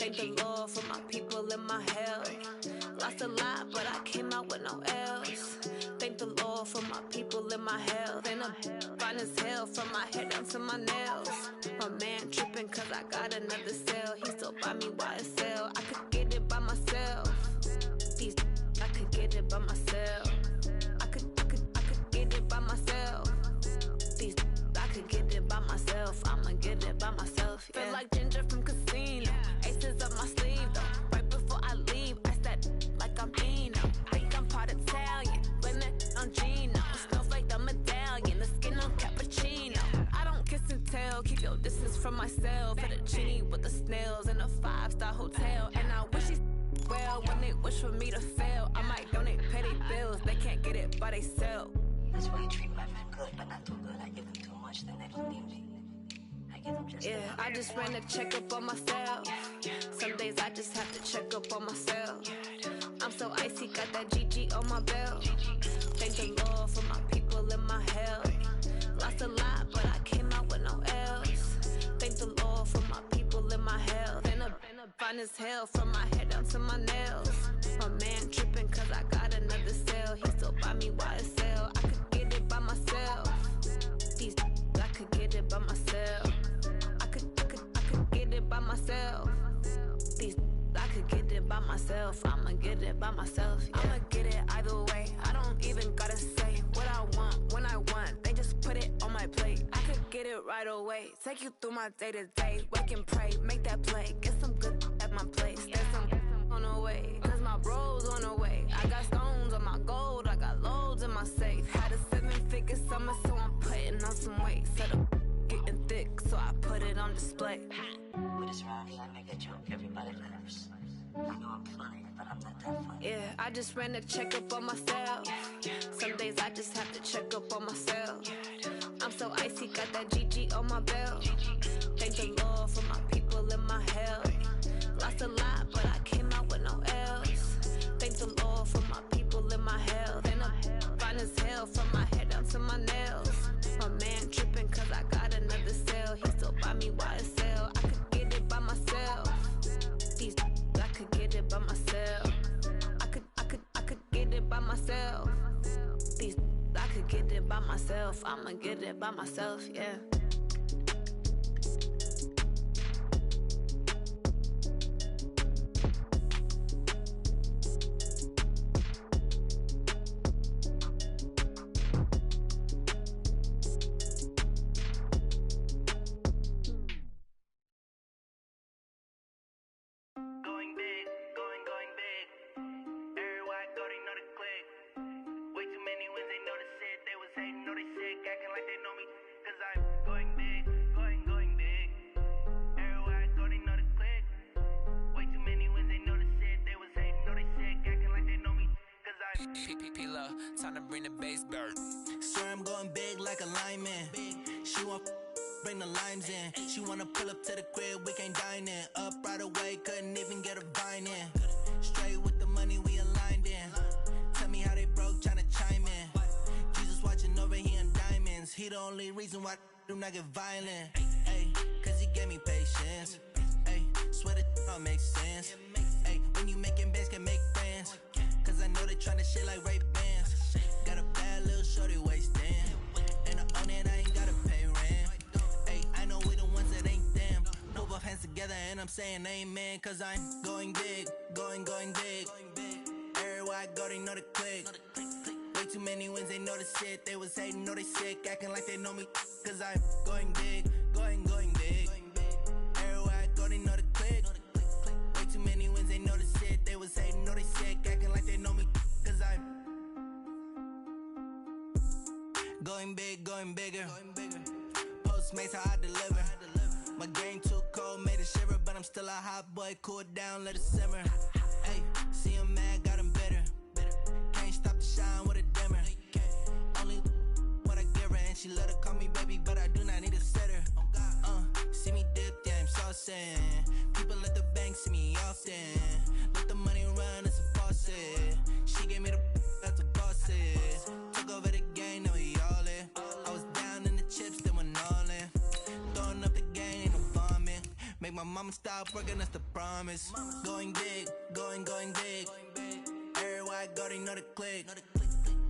Thank the Lord for my people in my hell. Lost a lot, but I came out with no L's. Thank the Lord for my people in my hell. Then I'm fine as hell from my head down to my nails. My man tripping cause I got another cell. He still buy me YSL. I could get it by myself. These I could get it by myself. I could get it by myself. These I could get it by myself. I'ma get it by myself. Yeah. Feel like Ginger from Casino. Aces up my sleeve though. Right before I leave, I said like I'm Eno. Think I'm part Italian. Blame it on Gino. Smells like the medallion. The skin on cappuccino. I don't kiss and tell. Keep your distance from myself. Fettuccine with the snails in a 5-star hotel. And I wish these well when they wish for me to fail. I might donate petty bills. They can't get it by themselves. That's why you treat my men good, but not too good. I give them too much, then they don't need me. I give them just enough. I just ran a checkup on myself. Some days I just have to check up on myself. I'm so icy, got that GG on my belt. Thank the Lord for my people in my hell. Lost a lot, but I came out with no L's. Thank the Lord for my people in my hell. Then I'm fine as hell from my head down to my nails. My man tripping cause I got another cell. He still buy me YSL. I could get it by myself. These I could get it by myself. I could get it by myself. These I could get it by myself. I'ma get it by myself. Yeah. I'ma get it either way. I don't even gotta say what I want when I want. They just put it on my plate. I could get it right away. Take you through my day to day. Wake and pray, make that play. Get some good at my place. There's some on the way. Cause my bros on the way. I got stones on my gold. I got loads in my safe. Had a 7-figure summer, so I'm putting on some weight. Set up getting thick, so I put it on display. With this round here, I make a joke. Everybody laughs. I know I'm funny, but I'm not that funny. Yeah, I just ran a checkup on myself. Some days I just have to check up on myself. I'm so icy, got that GG on my belt. Thank the Lord for my people in my hell. Lost a lot, but I came out with no L's. Thank the Lord for my people in my hell. Then I'm fine as hell from my head down to my nails. My man tripping cause I got another cell. He still buy me YSL. I could get it by myself. These I could get it by myself. I could get it by myself. These I could get it by myself. I'ma get it by myself, yeah. Time to bring the bass bird. Swear I'm going big like a lineman. She want bring the limes in. She wanna pull up to the crib, we can't dine in. Up right away, couldn't even get a vine in. Straight with the money, we aligned in. Tell me how they broke, tryna chime in. Jesus watching over here in diamonds. He the only reason why I do not get violent. Ay, cause he gave me patience. Ay, swear that all makes sense. Ay, when you making bands, can make friends. Cause I know they tryna shit like Ray-Bans. Got a bad little shorty wasting. And I own it, I ain't gotta pay rent. Ay, I know we the ones that ain't them. Put both hands together and I'm saying amen. Cause I'm going big, going big. Everywhere I go, they know the click. Way too many wins, they know the shit. They was hating, know they sick, acting like they know me. Cause I'm going big, going big. Everywhere I go, they know the click. Way too many wins, they know the shit. They was hating, know they sick, acting like they know me. Cause I'm going big, going bigger. Postmates how I deliver. My game too cold, made it shiver. But I'm still a hot boy, cool it down, let it simmer. Hey, see him mad, got him bitter. Can't stop the shine with a dimmer. Only what I give her, and she let her call me baby, but I do not need a sitter. See me dip, yeah, I'm saucing. People at the bank see me often. Let the money run, it's a faucet. She gave me the that's a boss it. Took over the game, now we all in. I was down in the chips, then went all in. Throwing up the game, ain't no vomit. Make my mama stop working, that's the promise. Going big, going big. Everywhere I go, they know the click.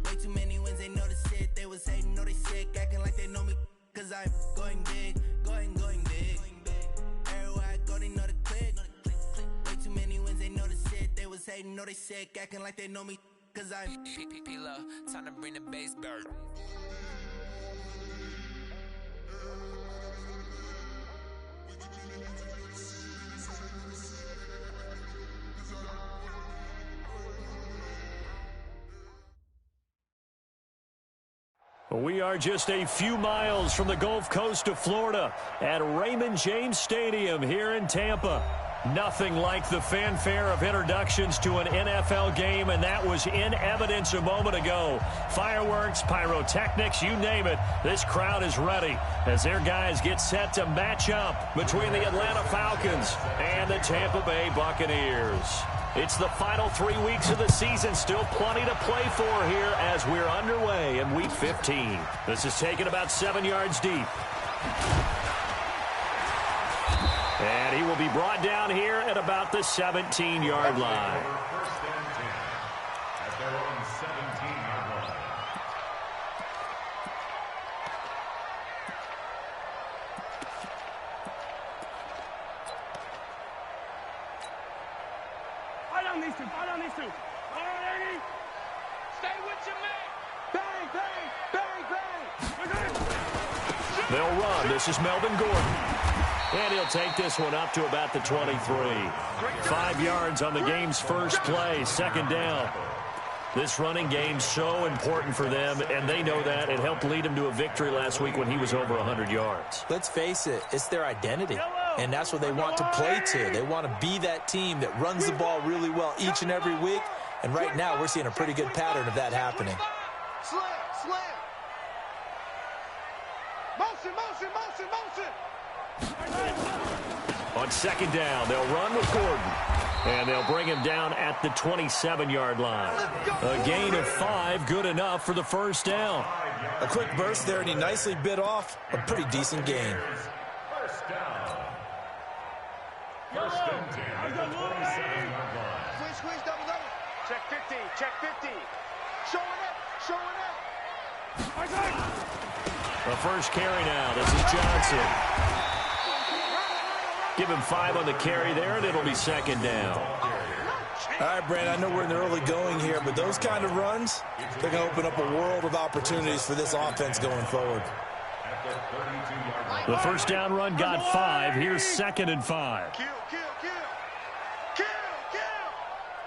Way too many wins, they know the shit. They was hating, know they sick, acting like they know me. Cause I'm going big, going big. Everywhere I go, they know the click. Way too many wins, they know the shit. They was hating, know they sick, acting like they know me. Cause I'm P-P-P-Lo, time to bring the bass bird. We are just a few miles from the Gulf Coast of Florida at Raymond James Stadium here in Tampa. Nothing like the fanfare of introductions to an NFL game, and that was in evidence a moment ago. Fireworks, pyrotechnics, you name it. This crowd is ready as their guys get set to match up between the Atlanta Falcons and the Tampa Bay Buccaneers. It's the final 3 weeks of the season. Still plenty to play for here as we're underway in Week 15. This is taken about 7 yards deep. And he will be brought down here at about the 17-yard line. First and 10 at their own 17-yard line. Fight on these two. All right, Eddie. Stay with your man. Bang, bang, bang, bang. They'll run. This is Melvin Gordon. And he'll take this one up to about the 23. 5 yards on the game's first play, second down. This running game's so important for them, and they know that. It helped lead him to a victory last week when he was over 100 yards. Let's face it, it's their identity, and that's what they want to play to. They want to be that team that runs the ball really well each and every week, and right now we're seeing a pretty good pattern of that happening. Slam. Motion. On second down, they'll run with Gordon. And they'll bring him down at the 27-yard line. A gain of 5, good enough for the first down. A quick burst there, and he nicely bit off a pretty decent gain. First down. First and 10 at the 27-yard line. Squeeze, double. Check 50. Showing up. The first carry now. This is Johnson. Give him 5 on the carry there, and it'll be second down. All right, Brand, I know we're in the early going here, but those kind of runs, they're going to open up a world of opportunities for this offense going forward. The first down run got 5. Here's second and 5. Kill.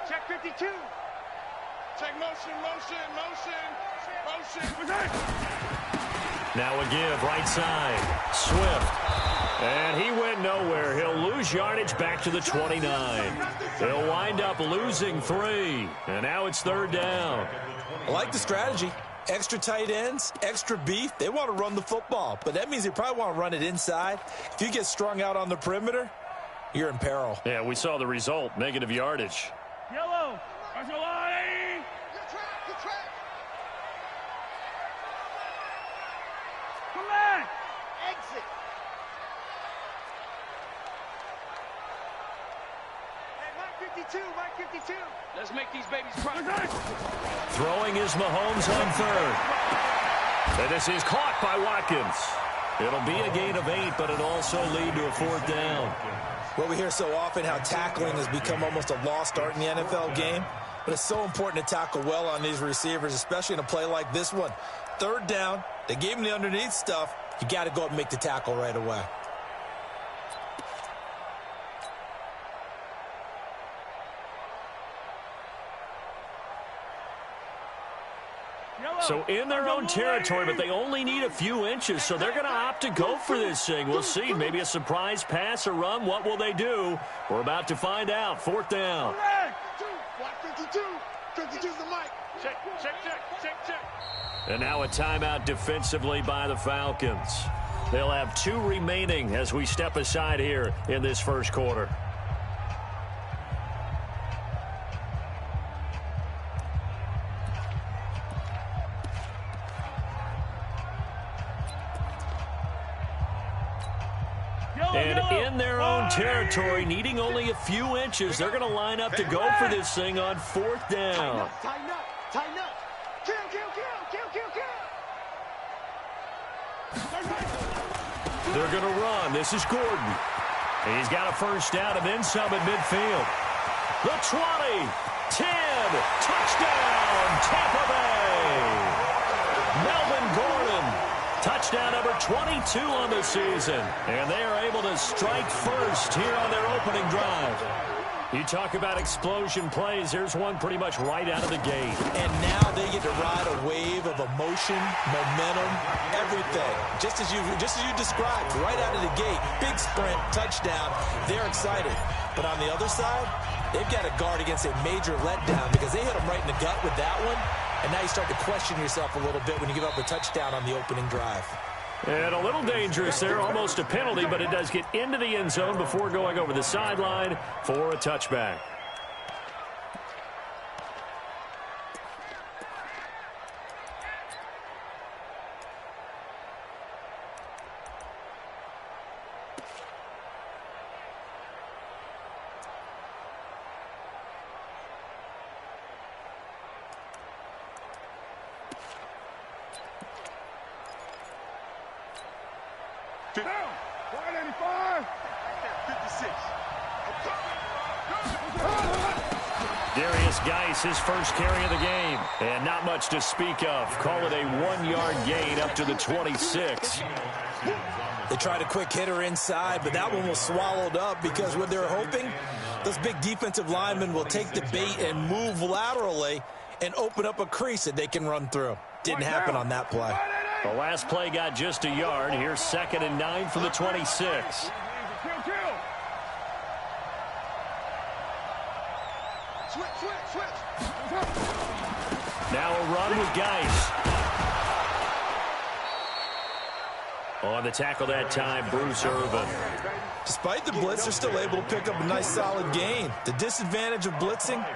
Check 52. Check motion. Now a give, right side. Swift. And he went nowhere. He'll lose yardage back to the 29. He'll wind up losing 3. And now it's third down. I like the strategy. Extra tight ends, extra beef. They want to run the football, but that means they probably want to run it inside. If you get strung out on the perimeter, you're in peril. Yeah, we saw the result, negative yardage. Yellow. Good track. Come back. Exit. Hey, Mike 52. Let's make these babies cry. Throwing is Mahomes on third. And this is caught by Watkins. It'll be a gain of 8, but it'll also lead to a fourth down. Well, we hear so often how tackling has become almost a lost art in the NFL game. But it's so important to tackle well on these receivers, especially in a play like this one. Third down, they gave him the underneath stuff. You got to go up and make the tackle right away. So in their own territory, but they only need a few inches, so they're going to opt to go for this thing. We'll see. Maybe a surprise pass or run. What will they do? We're about to find out. Fourth down. 52's the mic. Check. And now a timeout defensively by the Falcons. They'll have 2 remaining as we step aside here in this first quarter. And in their own territory, needing only a few inches, they're going to line up to go for this thing on 4th down. Tighten up, tighten up. Kill, kill, kill, kill, kill, kill. They're going to run. This is Gordon. He's got a first down and then some at midfield. The 20, 10, touchdown, Tampa Bay. Melvin Gordon, touchdown number 22 on the season. And they are able to strike first here on their opening drive. You talk about explosion plays. Here's one pretty much right out of the gate. And now they get to ride a wave of emotion, momentum, everything. Just as you described, right out of the gate. Big sprint, touchdown. They're excited. But on the other side, they've got to guard against a major letdown because they hit them right in the gut with that one. And now you start to question yourself a little bit when you give up a touchdown on the opening drive. And a little dangerous there, almost a penalty, but it does get into the end zone before going over the sideline for a touchback. Down. 185. 56. Darius Geis, his first carry of the game. And not much to speak of. Call it a 1-yard gain up to the 26. They tried a quick hitter inside, but that one was swallowed up because what they're hoping, those big defensive linemen will take the bait and move laterally and open up a crease that they can run through. Didn't happen on that play. The last play got just a yard. Here's 2nd and 9 from the 26. Kill, kill. Switch. Now a run with Geis. On the tackle that time, Bruce Irvin. Despite the blitz, they're still able to pick up a nice solid gain. The disadvantage of blitzing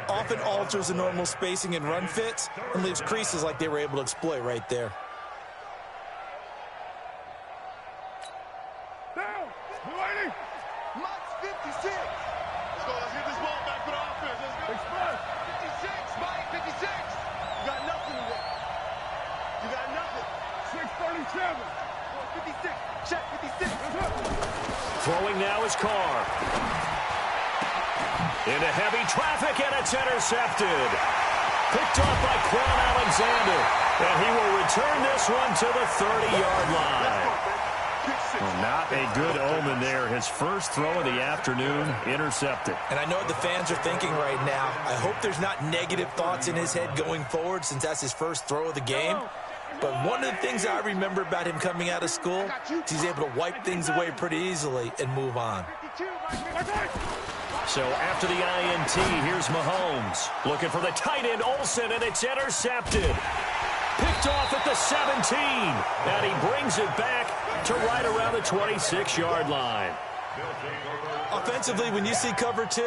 often alters the normal spacing and run fits and leaves creases like they were able to exploit right there. Down. 280. Max 56. Let's go. Let's get this ball back for the offense. Let's go. Express. 56. Mike, 56. You got nothing today. You got nothing. 637. 56. Check 56. Throwing now is Carr. Into heavy traffic, and it's intercepted. Picked off by Quan Alexander. And he will return this one to the 30-yard line. Well, not a good omen there. His first throw of the afternoon, intercepted. And I know what the fans are thinking right now. I hope there's not negative thoughts in his head going forward since that's his first throw of the game. But one of the things I remember about him coming out of school is he's able to wipe things away pretty easily and move on. So after the INT, here's Mahomes. Looking for the tight end, Olsen, and it's intercepted. Picked off at the 17. And he brings it back to right around the 26-yard line. Offensively, when you see cover 2,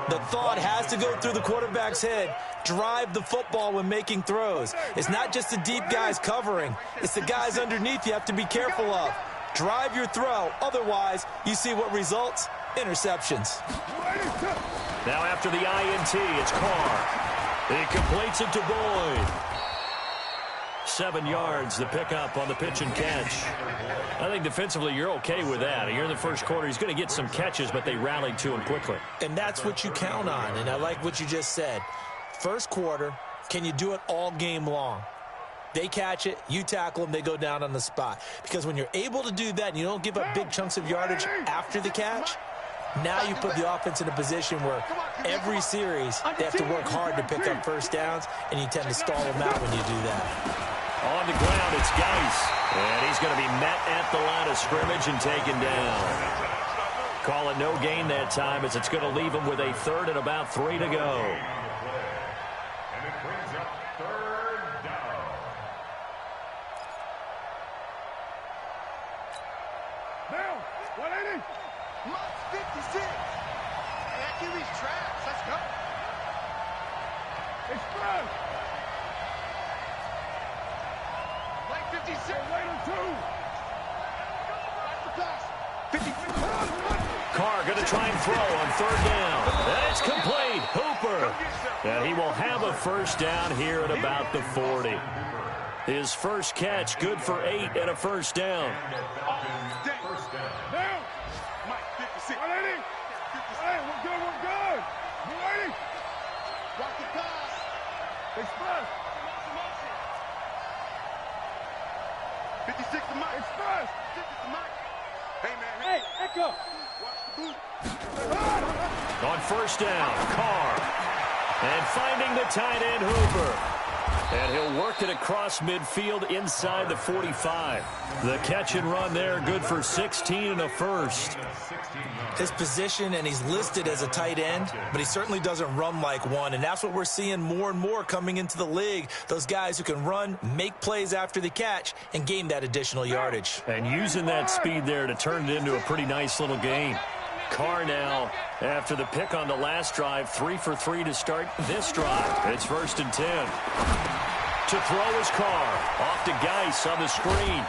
the thought has to go through the quarterback's head. Drive the football when making throws. It's not just the deep guys covering. It's the guys underneath you have to be careful of. Drive your throw. Otherwise, you see what results? Interceptions. Now after the INT, it's Carr. He completes it to Boyd. 7 yards, the pickup on the pitch and catch. I think defensively you're okay with that. Here in the first quarter, he's going to get some catches, but they rallied to him quickly. And that's what you count on, and I like what you just said. First quarter, can you do it all game long? They catch it, you tackle them, they go down on the spot. Because when you're able to do that and you don't give up big chunks of yardage after the catch, now you put the offense in a position where every series they have to work hard to pick up first downs, and you tend to stall them out when you do that. On the ground, it's Geis. And he's going to be met at the line of scrimmage and taken down. Call it no gain that time as it's going to leave him with a 3rd and about 3 to go. And it brings up 3rd down. Down. 180. Max 56. And that QB's traps. Let's go. Express. Like 56. Later 2. Pass the pass. 50. Carr going to try and throw on third down. And it's complete. Hooper. And he will have a first down here at about the 40. His first catch, good for 8 and a first down. Mike, 56. Hey, we're good. You ready? Rock the pass. Express. 56 to Mike. Express. 56 to Mike. Hey, man. Hey, Echo. Watch the boot. On first down, Carr. And finding the tight end, Hooper. And he'll work it across midfield inside the 45. The catch and run there, good for 16 and a first. His position, and he's listed as a tight end, but he certainly doesn't run like one, and that's what we're seeing more and more coming into the league. Those guys who can run, make plays after the catch, and gain that additional yardage. And using that speed there to turn it into a pretty nice little gain. Carr now, after the pick on the last drive, 3 for 3 to start this drive. It's 1st and 10. To throw is Carr. Off to Geis on the screen.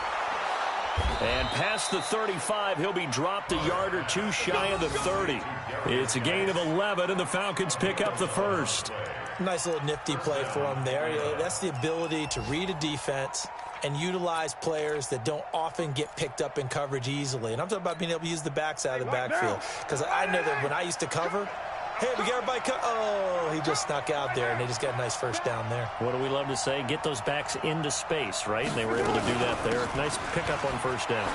And past the 35, he'll be dropped a yard or two shy of the 30. It's a gain of 11, and the Falcons pick up the first. Nice little nifty play for him there. That's the ability to read a defense and utilize players that don't often get picked up in coverage easily. And I'm talking about being able to use the backside of the backfield. Because I know that when I used to cover, hey, we got everybody oh, he just snuck out there, and they just got a nice first down there. What do we love to say? Get those backs into space, right? And they were able to do that there. Nice pickup on first down.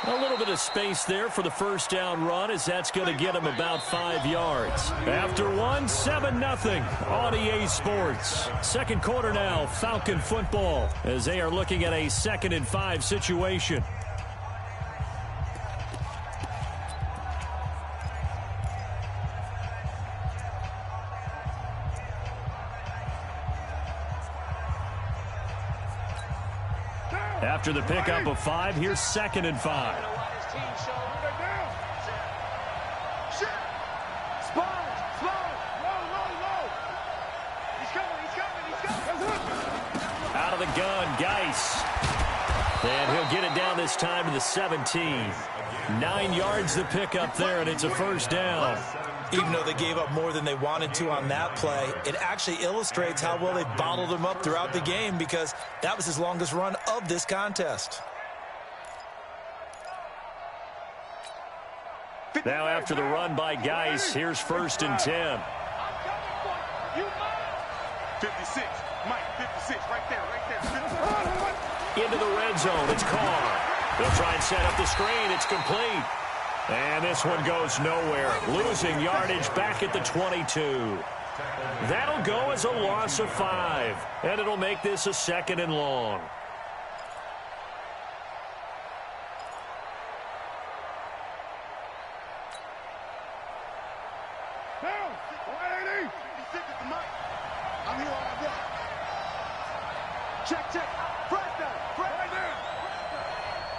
A little bit of space there for the first down run, as that's going to get him about 5 yards. After 7-0 on EA Sports. Second quarter now, Falcon football, as they are looking at a 2nd and 5 situation. After the pickup of 5, here's 2nd and 5. Out of the gun, Geis. And he'll get it down this time to the 17. 9 yards the pickup there, and it's a first down. Even though they gave up more than they wanted to on that play, it actually illustrates how well they bottled him up throughout the game, because that was his longest run of this contest. Now after the run by Geis, here's 1st and 10. 56. Mike, 56. Right there. Into the red zone. It's Carr. They'll try and set up the screen. It's complete. And this one goes nowhere. Losing yardage back at the 22. That'll go as a loss of 5. And it'll make this a 2nd and long. I'm here on that. Check. Press down.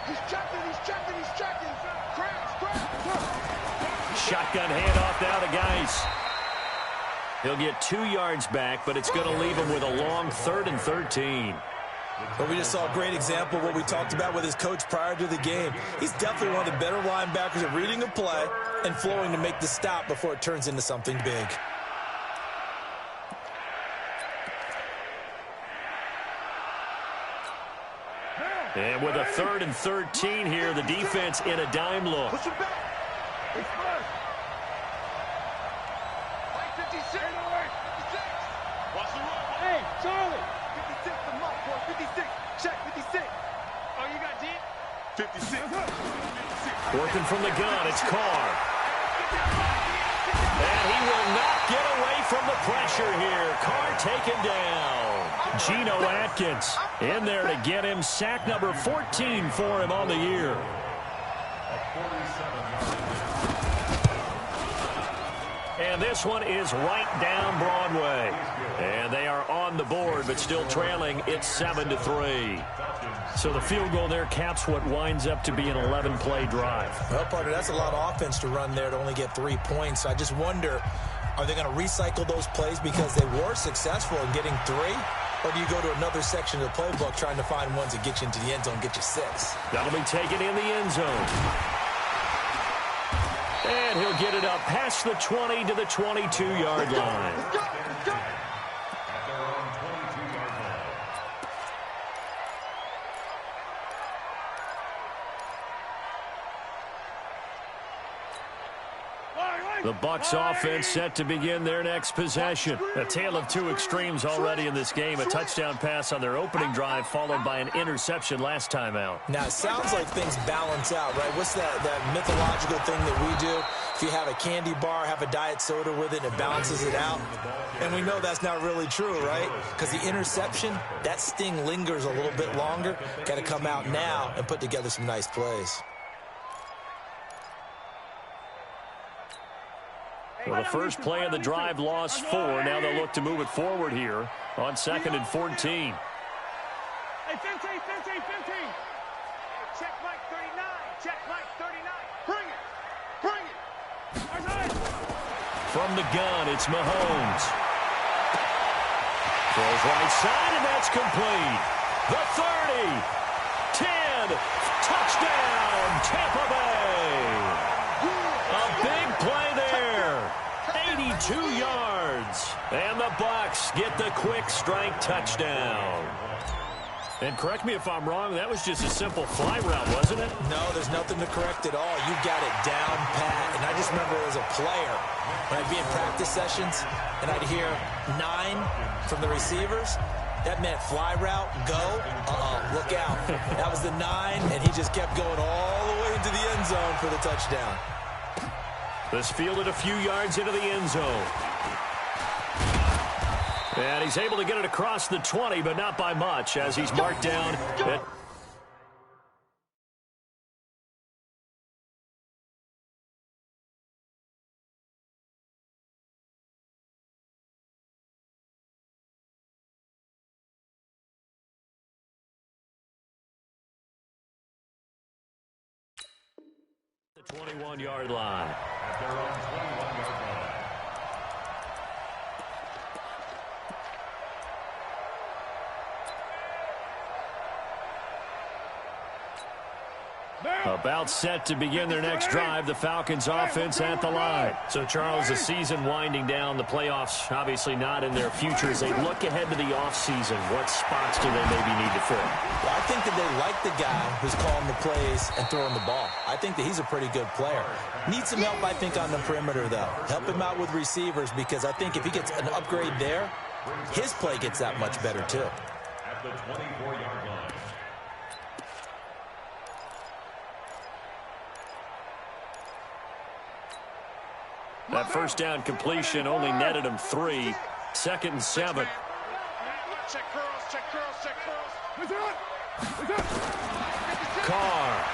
He's checking. Shotgun handoff now to Geis. He'll get 2 yards back, but it's going to leave him with a long 3rd and 13. But we just saw a great example of what we talked about with his coach prior to the game. He's definitely one of the better linebackers at reading a play and flowing to make the stop before it turns into something big. And with a 3rd and 13 here, the defense in a dime look. Push him back. Like 56. Watch the run. Hey, Charlie. 56 to Mike, boy. 56. Check, 56. Oh, you got D? 56. 56. Working from the gun, it's Carr. And he will not get away from the pressure here. Carr taken down. Geno Atkins in there to get him sack number 14 for him on the year. And this one is right down Broadway. And they are on the board, but still trailing. It's 7-3. So the field goal there caps what winds up to be an 11-play drive. Well, partner, that's a lot of offense to run there to only get 3 points. I just wonder, are they going to recycle those plays because they were successful in getting 3? Or do you go to another section of the playbook trying to find ones that get you into the end zone, get you 6? That'll be taken in the end zone. And he'll get it up past the 20 to the 22-yard line. The Bucs offense set to begin their next possession. A tale of two extremes already in this game. A touchdown pass on their opening drive followed by an interception last time out. Now, it sounds like things balance out, right? What's that mythological thing that we do? If you have a candy bar, have a diet soda with it, it balances it out. And we know that's not really true, right? Because the interception, that sting lingers a little bit longer. Got to come out now and put together some nice plays. Well, the first play of the drive lost 4. Now they'll look to move it forward here on 2nd and 14. Hey, 15. Check Mike 39. Check Mike 39. Bring it. From the gun, it's Mahomes. Throws right side, and that's complete. The 30. 10. Touchdown, Tampa Bay. A big play there. 82 yards. And the Bucs get the quick strike touchdown. And correct me if I'm wrong, that was just a simple fly route, wasn't it? No, there's nothing to correct at all. You got it down pat. And I just remember as a player, when I'd be in practice sessions, and I'd hear 9 from the receivers, that meant fly route, go, look out. That was the 9, and he just kept going all the way into the end zone for the touchdown. This fielded a few yards into the end zone. And he's able to get it across the 20, but not by much, as he's marked down at the 21-yard line. At their own 21-yard line. About set to begin their next drive, the Falcons offense at the line. So, Charles, the season winding down, the playoffs obviously not in their future. As they look ahead to the offseason, what spots do they maybe need to fill? Well, I think that they like the guy who's calling the plays and throwing the ball. I think that he's a pretty good player. Needs some help, I think, on the perimeter, though. Help him out with receivers, because I think if he gets an upgrade there, his play gets that much better, too. At the 24-yard line. That first down completion only netted him 3. 2nd and 7. Check curls. Carr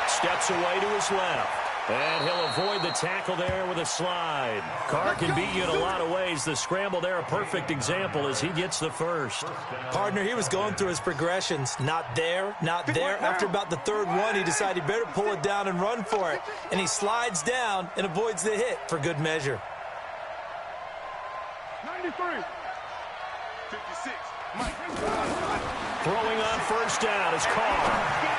steps away to his left. And he'll avoid the tackle there with a slide. Carr can beat you in a lot of ways. The scramble there, a perfect example as he gets the first. Partner, he was going through his progressions. Not there, not there. After about the 3rd one, he decided he better pull it down and run for it. And he slides down and avoids the hit for good measure. 93. 56. Mike. Throwing on first down is Carr.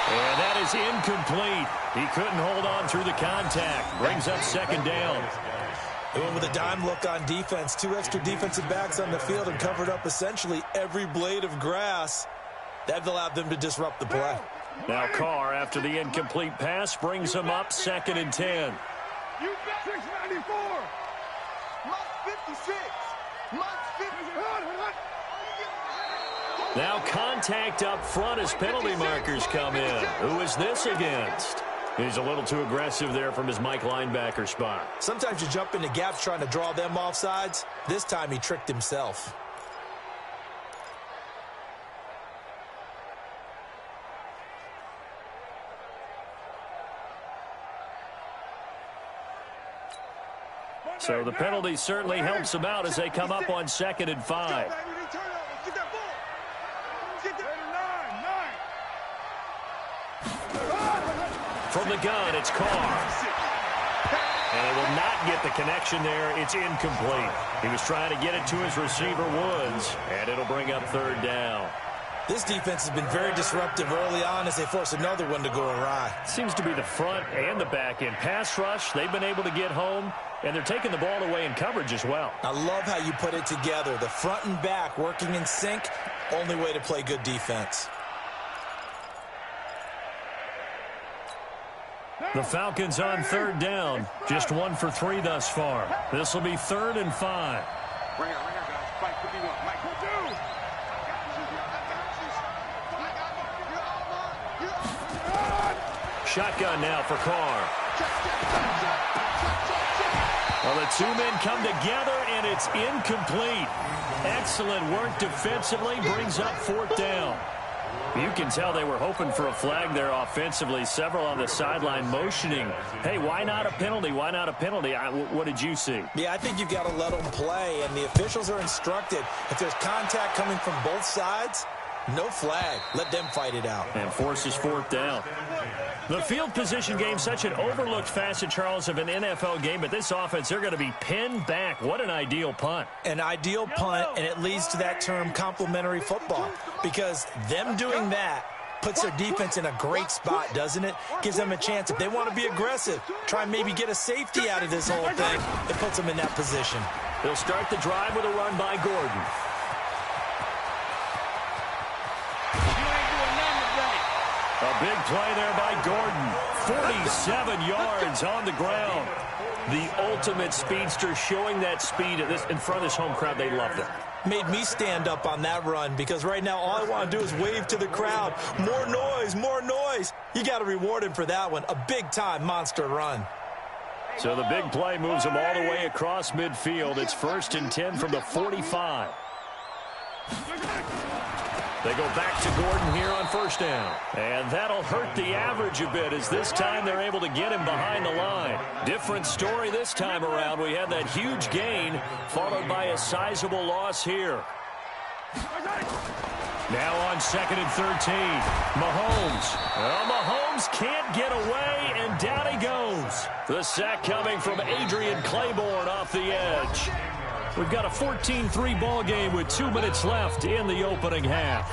And that is incomplete. He couldn't hold on through the contact. Brings up 2nd down. They went with a dime look on defense. 2 extra defensive backs on the field and covered up essentially every blade of grass. That allowed them to disrupt the play. Now Carr, after the incomplete pass, brings him up 2nd and 10. You bet. 694. Mike 56. Mike 56. Now contact up front as penalty markers come in. Who is this against? He's a little too aggressive there from his Mike linebacker spot. Sometimes you jump into gaps trying to draw them off sides. This time he tricked himself. So the penalty certainly helps them out as they come up on 2nd and 5. From the gun, it's Carr. And he will not get the connection there. It's incomplete. He was trying to get it to his receiver, Woods, and it'll bring up 3rd down. This defense has been very disruptive early on as they force another one to go awry. Seems to be the front and the back end. Pass rush, they've been able to get home, and they're taking the ball away in coverage as well. I love how you put it together. The front and back working in sync, only way to play good defense. The Falcons on third down. Just 1 for 3 thus far. This will be 3rd and 5. Right here, guys. Fight 51. Mike, Shotgun now for Carr. Well, the two men come together, and it's incomplete. Excellent work defensively, brings up 4th down. You can tell they were hoping for a flag there offensively. Several on the sideline motioning, hey, why not a penalty? Why not a penalty? What did you see? Yeah, I think you've got to let them play, and the officials are instructed. If there's contact coming from both sides, no flag. Let them fight it out. And forces 4th down. The field position game, such an overlooked facet, Charles, of an NFL game, but this offense, they're going to be pinned back. What an ideal punt. An ideal punt, and it leads to that term complementary football, because them doing that puts their defense in a great spot, doesn't it? Gives them a chance. If they want to be aggressive, try and maybe get a safety out of this whole thing, it puts them in that position. They'll start the drive with a run by Gordon. A big play there by Gordon. 47 yards on the ground. The ultimate speedster, showing that speed in front of this home crowd. They loved it. Made me stand up on that run, because right now all I want to do is wave to the crowd. More noise, more noise. You got to reward him for that one. A big-time monster run. So the big play moves him all the way across midfield. It's 1st and 10 from the 45. They go back to Gordon here on 1st down. And that'll hurt the average a bit, as this time they're able to get him behind the line. Different story this time around. We had that huge gain followed by a sizable loss here. Now on 2nd and 13. Mahomes. Well, Mahomes can't get away, and down he goes. The sack coming from Adrian Claiborne off the edge. We've got a 14-3 ball game with 2 minutes left in the opening half.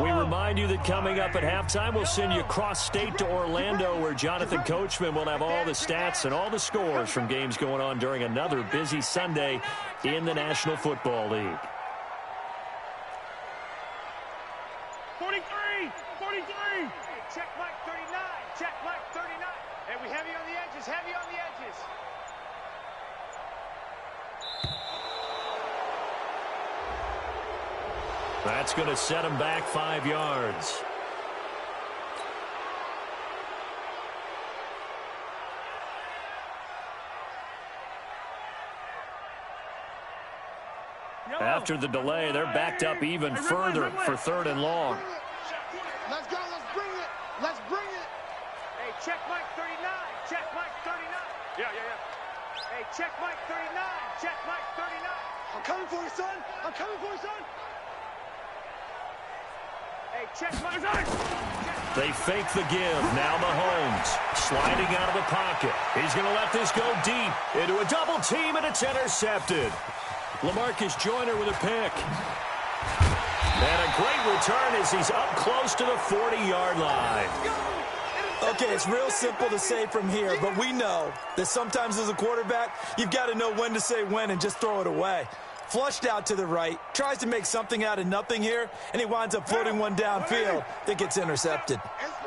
We remind you that coming up at halftime, we'll send you cross-state to Orlando, where Jonathan Coachman will have all the stats and all the scores from games going on during another busy Sunday in the National Football League. 43! 43! Hey, check Mike 39. Check Mike 39. Hey, we heavy on the edges. Heavy on the edges. That's going to set him back 5 yards. After the delay, they're backed up even further for 3rd and long. Let's go. Let's bring it. Let's bring it. Hey, check Mike 39. Check Mike 39. Yeah. Hey, check Mike 39. Check Mike 39. I'm coming for you, son. I'm coming for you, son. Hey, check Mike. They fake the give. Now Mahomes sliding out of the pocket. He's going to let this go deep into a double team, and it's intercepted. LaMarcus Joyner with a pick. And a great return as he's up close to the 40-yard line. Okay, it's real simple to say from here, but we know that sometimes as a quarterback, you've got to know when to say when and just throw it away. Flushed out to the right, tries to make something out of nothing here, and he winds up floating one downfield that gets intercepted.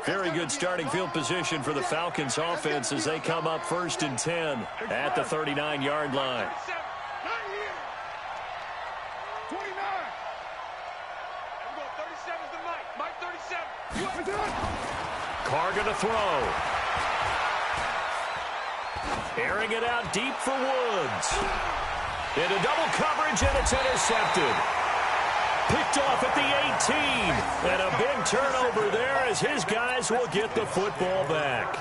Very good starting field position for the Falcons offense as they come up 1st and 10 at the 39-yard line. 29. We're going 37 to Mike. Mike 37. Carr going to throw. Airing it out deep for Woods. Into double coverage, and it's intercepted. Picked off at the 18. And a big turnover there as his guys will get the football back.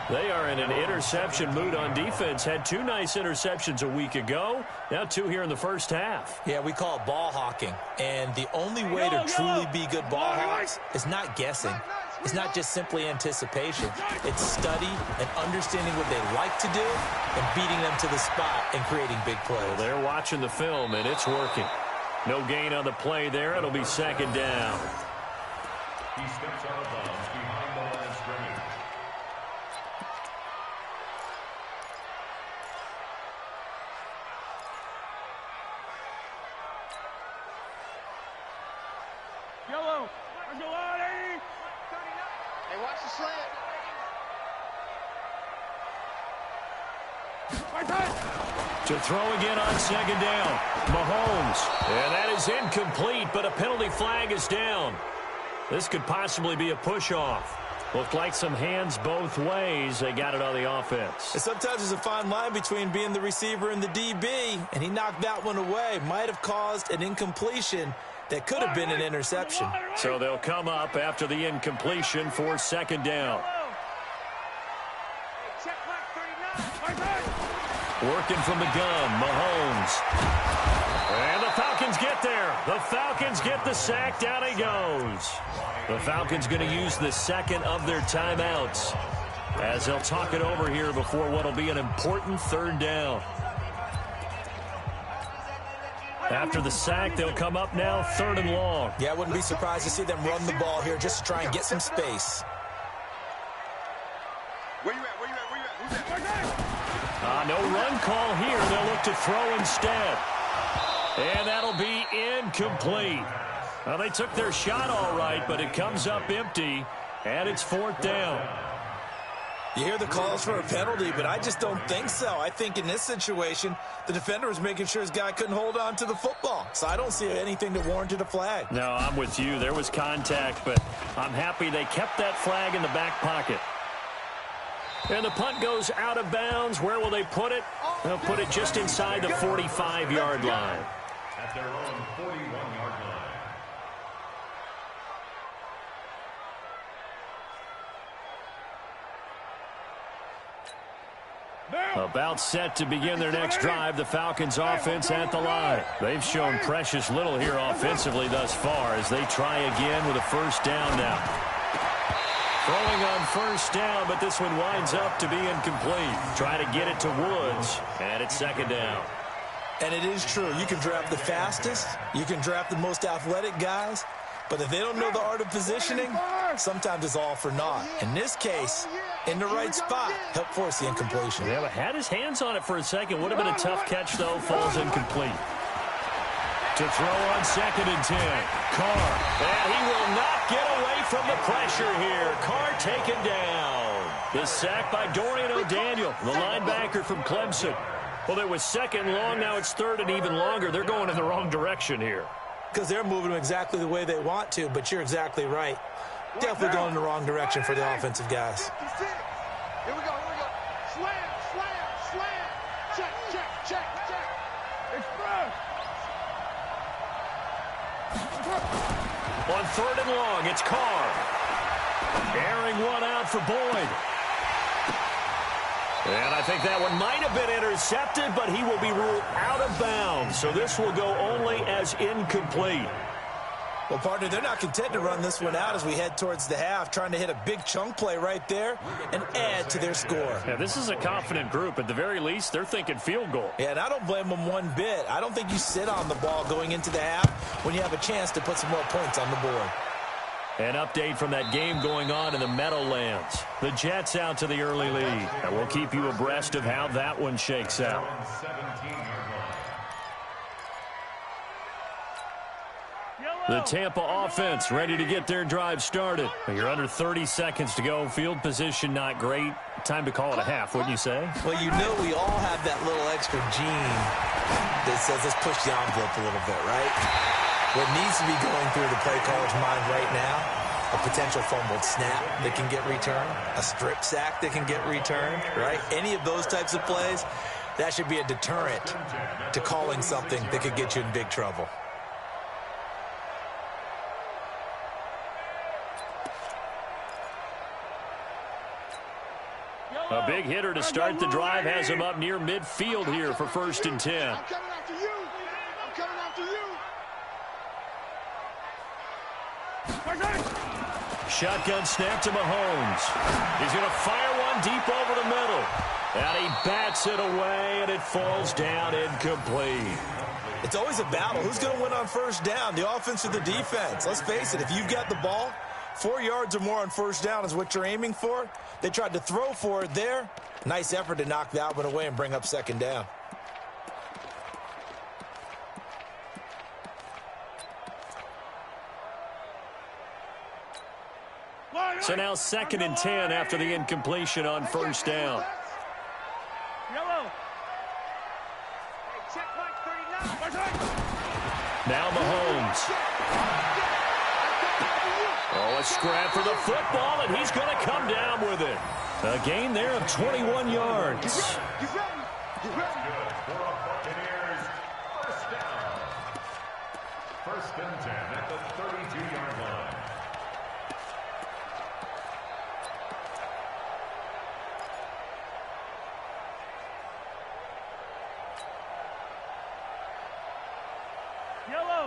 They are in an interception mood on defense. Had 2 nice interceptions a week ago. Now 2 here in the first half. Yeah, we call it ball hawking. And the only way to truly be good ball hawks is not guessing. is not just simply anticipation. It's study and understanding what they like to do and beating them to the spot and creating big plays. Well, they're watching the film, and it's working. No gain on the play there. It'll be second down. He steps out of bounds behind the line of scrimmage. Yellow. Let's go out, 80. Hey, watch the slant. To throw again on second down. Mahomes. And that is incomplete, but a penalty flag is down. This could possibly be a push-off. Looked like some hands both ways. They got it on the offense. And sometimes there's a fine line between being the receiver and the DB, and he knocked that one away. Might have caused an incompletion that could have been an interception. So they'll come up after the incompletion for second down. Working from the gun, Mahomes. And the Falcons get there. The Falcons get the sack. Down he goes. The Falcons going to use the second of their timeouts as they'll talk it over here before what will be an important third down. After the sack, they'll come up now third and long. Yeah, I wouldn't be surprised to see them run the ball here just to try and get some space. Where you at? Where you at? Where you at? Who's that? No run call here. They'll look to throw instead. And that'll be incomplete. Well, they took their shot all right, but it comes up empty, and it's fourth down. You hear the calls for a penalty, but I just don't think so. I think in this situation, the defender was making sure his guy couldn't hold on to the football. So I don't see anything that warranted a flag. No, I'm with you. There was contact, but I'm happy they kept that flag in the back pocket. And the punt goes out of bounds. Where will they put it? They'll put it just inside the 45-yard line. At their own 41-yard line. About set to begin their next drive, the Falcons offense at the line. They've shown precious little here offensively thus far as they try again with a first down now. Throwing on first down, but this one winds up to be incomplete. Try to get it to Woods, and it's second down. And it is true. You can draft the fastest. You can draft the most athletic guys. But if they don't know the art of positioning, sometimes it's all for naught. In this case, in the right spot, helped force the incompletion. Yeah, but had his hands on it for a second. Would have been a tough catch, though. Falls incomplete. To throw on second and 10. Carr. And he will not get away from the pressure here. Carr taken down. The sack by Dorian O'Daniel, the linebacker from Clemson. Well, it was second long. Now it's third and even longer. They're going in the wrong direction here. Because they're moving them exactly the way they want to, but you're exactly right. Definitely going in the wrong direction for the offensive guys. 56. Here we go, here we go. Slam, slam, slam. Check, check, check, check. Express. On third and long, it's Carr. Airing one out for Boyd. And I think that one might have been intercepted, but he will be ruled out of bounds. So this will go only as incomplete. Well, partner, they're not content to run this one out as we head towards the half, trying to hit a big chunk play right there and add to their score. Yeah, this is a confident group. At the very least, they're thinking field goal. Yeah, and I don't blame them one bit. I don't think you sit on the ball going into the half when you have a chance to put some more points on the board. An update from that game going on in the Meadowlands. The Jets out to the early lead. And we'll keep you abreast of how that one shakes out. The Tampa offense ready to get their drive started. You're under 30 seconds to go. Field position not great. Time to call it a half, wouldn't you say? Well, you know we all have that little extra gene that says let's push the envelope a little bit, right? What needs to be going through the play caller's mind right now, a potential fumbled snap that can get returned, a strip sack that can get returned, right? Any of those types of plays, that should be a deterrent to calling something that could get you in big trouble. A big hitter to start the drive has him up near midfield here for first and 10. I'm coming after you. I'm coming after you. Shotgun snap to Mahomes. He's going to fire one deep over the middle. And he bats it away, and it falls down incomplete. It's always a battle. Who's going to win on first down, the offense or the defense? Let's face it, if you've got the ball, 4 yards or more on first down is what you're aiming for. They tried to throw for it there. Nice effort to knock that one away and bring up second down. So now 2nd and 10 after the incompletion on first down. Now Mahomes. Oh, a scrap for the football, and he's going to come down with it. A gain there of 21 yards. First and 10 at the 32-yard line.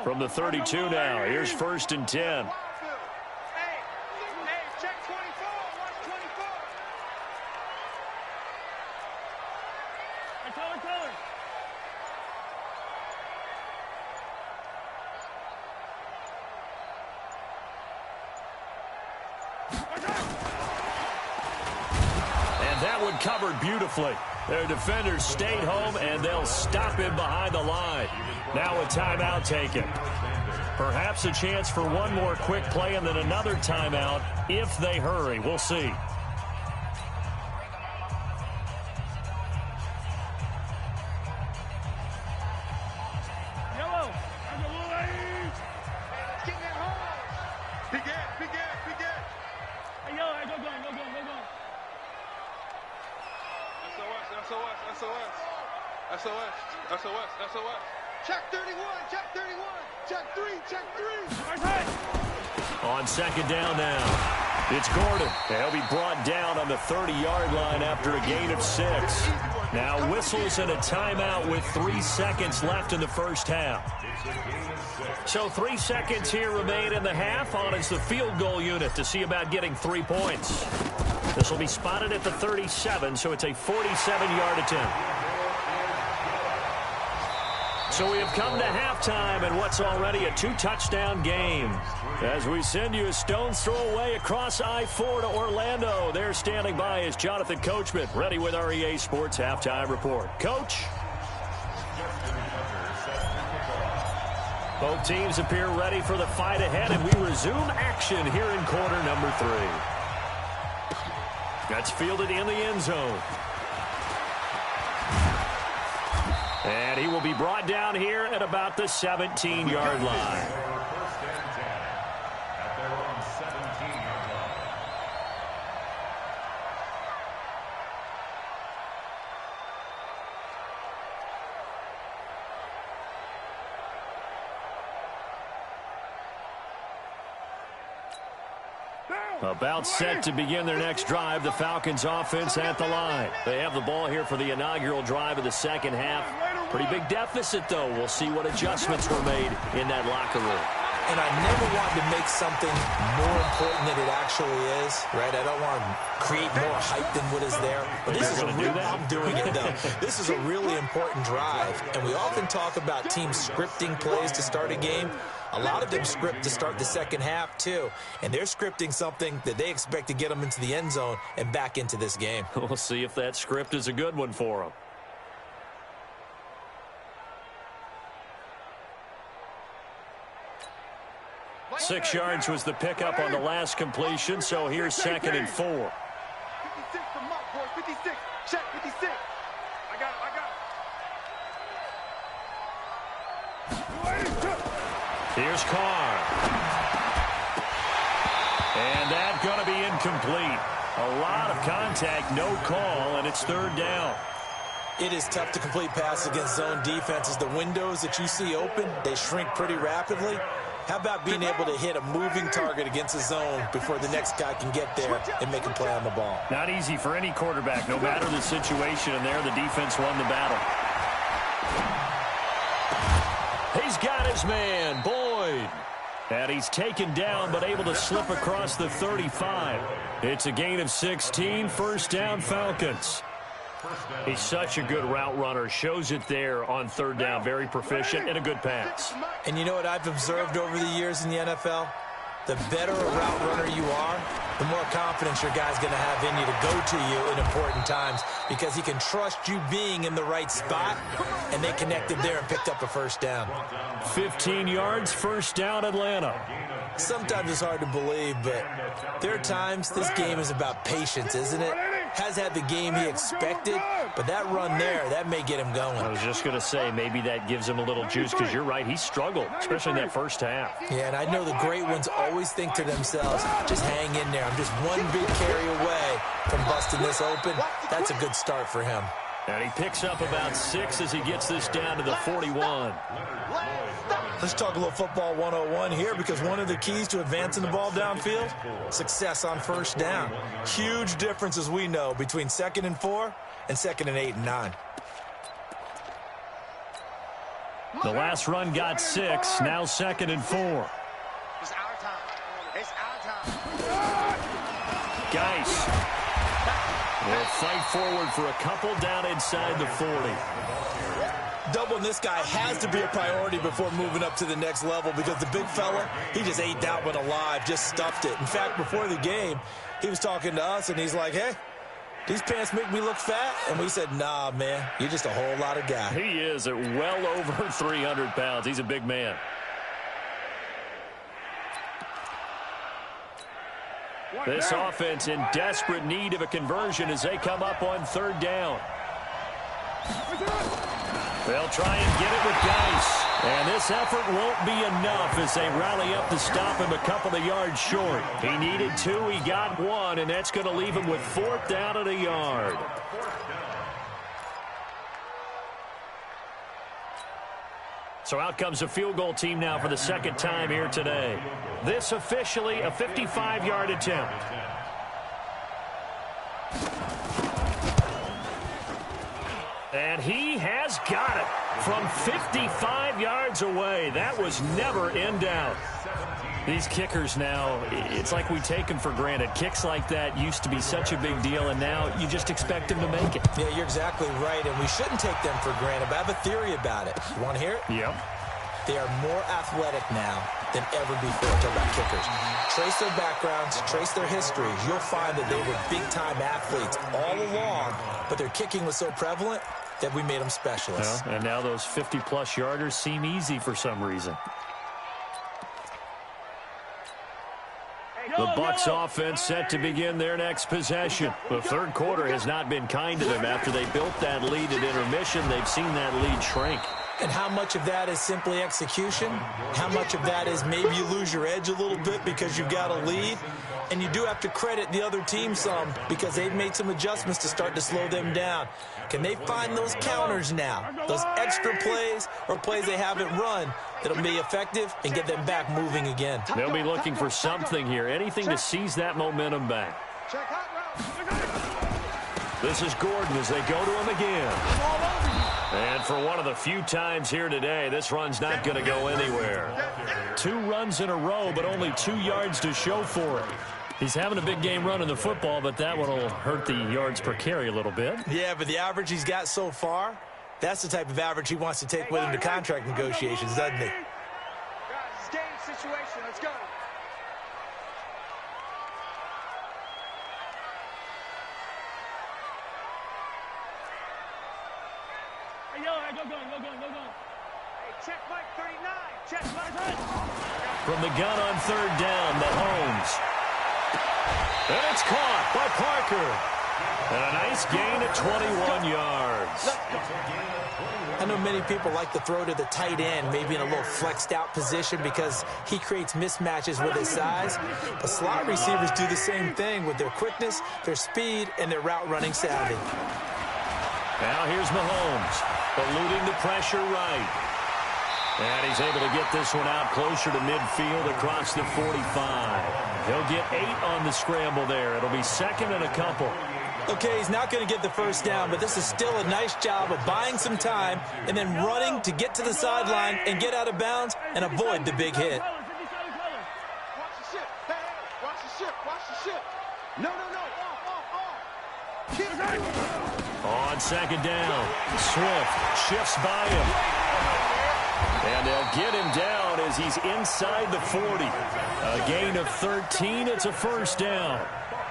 From the 32 now, here's 1st and 10. Check 24. Watch 24. Color. And that one covered beautifully. Their defenders stayed home, and they'll stop him behind the line. Now a timeout taken. Perhaps a chance for one more quick play and then another timeout if they hurry. We'll see. SOS. Check 31. Check 3. On second down now, it's Gordon. He'll be brought down on the 30-yard line after a gain of 6. Now whistles and a timeout with 3 seconds left in the first half. So 3 seconds here remain in the half. On is the field goal unit to see about getting 3 points. This will be spotted at the 37, so it's a 47-yard attempt. So we have come to halftime in what's already a 2-touchdown game. As we send you a stone's throw away across I-4 to Orlando. There standing by is Jonathan Coachman, ready with our EA Sports Halftime Report. Coach? Both teams appear ready for the fight ahead, and we resume action here in quarter number 3. That's fielded in the end zone. And he will be brought down here at about the 17-yard line. First and 10 at their own 17-yard line. About set to begin their next drive, the Falcons offense at the line. They have the ball here for the inaugural drive of the second half. Pretty big deficit, though. We'll see what adjustments were made in that locker room. And I never want to make something more important than it actually is, right? I don't want to create more hype than what is there. But this is a real, I'm doing it, though. This is a really important drive. And we often talk about teams scripting plays to start a game. A lot of them script to start the second half, too. And they're scripting something that they expect to get them into the end zone and back into this game. We'll see if that script is a good one for them. Six yards was the pickup on the last completion, so here's 2nd and 4. 56 from Mark, boy. 56. Check 56. I got it. Here's Carr. And that's going to be incomplete. A lot of contact, no call, and it's 3rd down. It is tough to complete passes against zone defenses. The windows that you see open, they shrink pretty rapidly. How about being able to hit a moving target against a zone before the next guy can get there and make a play on the ball? Not easy for any quarterback, no matter the situation, and there the defense won the battle. He's got his man, Boyd. And he's taken down, but able to slip across the 35. It's a gain of 16, first down Falcons. He's such a good route runner. Shows it there on third down. Very proficient and a good pass. And you know what I've observed over the years in the NFL? The better a route runner you are, the more confidence your guy's going to have in you to go to you in important times because he can trust you being in the right spot, and they connected there and picked up a first down. 15 yards, first down Atlanta. Sometimes it's hard to believe, but there are times this game is about patience, isn't it? Has had the game he expected, but that run there, that may get him going. I was just going to say, maybe that gives him a little juice because you're right, he struggled, especially in that first half. Yeah, and I know the great ones always think to themselves, just hang in there. I'm just one big carry away from busting this open. That's a good start for him. And he picks up about 6 as he gets this down to the 41. Let's talk a little football 101 here because one of the keys to advancing the ball downfield, success on first down. Huge difference, as we know, between 2nd and 4 and 2nd and 8 and 9. The last run got 6, now 2nd and 4. It's our time. It's our time. Geis will fight forward for a couple down inside the 40. Doubling this guy has to be a priority before moving up to the next level because the big fella, he just ate that one alive, just stuffed it. In fact, before the game, he was talking to us, and he's like, hey, these pants make me look fat? And we said, nah, man, you're just a whole lot of guy. He is at well over 300 pounds. He's a big man. This offense in desperate need of a conversion as they come up on third down. They'll try and get it with Geis. And this effort won't be enough as they rally up to stop him a couple of yards short. He needed 2, he got 1, and that's going to leave him with 4th down and a yard. So out comes a field goal team now for the second time here today. This officially a 55-yard attempt. And he has got it from 55 yards away. That was never in doubt. These kickers now, it's like we take them for granted. Kicks like that used to be such a big deal, and now you just expect them to make it. Yeah, you're exactly right, and we shouldn't take them for granted, but I have a theory about it. You want to hear it? Yep. They are more athletic now than ever before. Talk about kickers. Trace their backgrounds, trace their histories. You'll find that they were big-time athletes all along, but their kicking was so prevalent that we made them specialists. Well, and now those 50-plus yarders seem easy for some reason. The Bucs offense set to begin their next possession. The third quarter has not been kind to them. After they built that lead at intermission, they've seen that lead shrink. And how much of that is simply execution? How much of that is maybe you lose your edge a little bit because you've got a lead? And you do have to credit the other team some because they've made some adjustments to start to slow them down. Can they find those counters now, those extra plays or plays they haven't run that'll be effective and get them back moving again? They'll be looking for something here, anything to seize that momentum back. This is Gordon as they go to him again. And for one of the few times here today, this run's not going to go anywhere. 2 runs in a row, but only 2 yards to show for it. He's having a big game running the football, but that one will hurt the yards per carry a little bit. Yeah, but the average he's got so far, that's the type of average he wants to take with him to contract negotiations, doesn't he? Guys, it's game situation. Let's go. Hey, check Mike 39. Check Mike. From the gun on third down, Mahomes. And it's caught by Parker. And a nice gain at 21 yards. I know many people like to throw to the tight end, maybe in a little flexed out position because he creates mismatches with his size. But slot receivers do the same thing with their quickness, their speed, and their route running savvy. Now here's Mahomes, eluding the pressure right. And he's able to get this one out closer to midfield across the 45. He'll get 8 on the scramble there. It'll be 2nd and a couple. Okay, he's not going to get the first down, but this is still a nice job of buying some time and then running to get to the sideline and get out of bounds and avoid the big hit. No. Off. On second down, Swift shifts by him. And they'll get him down as he's inside the 40. A gain of 13. It's a first down.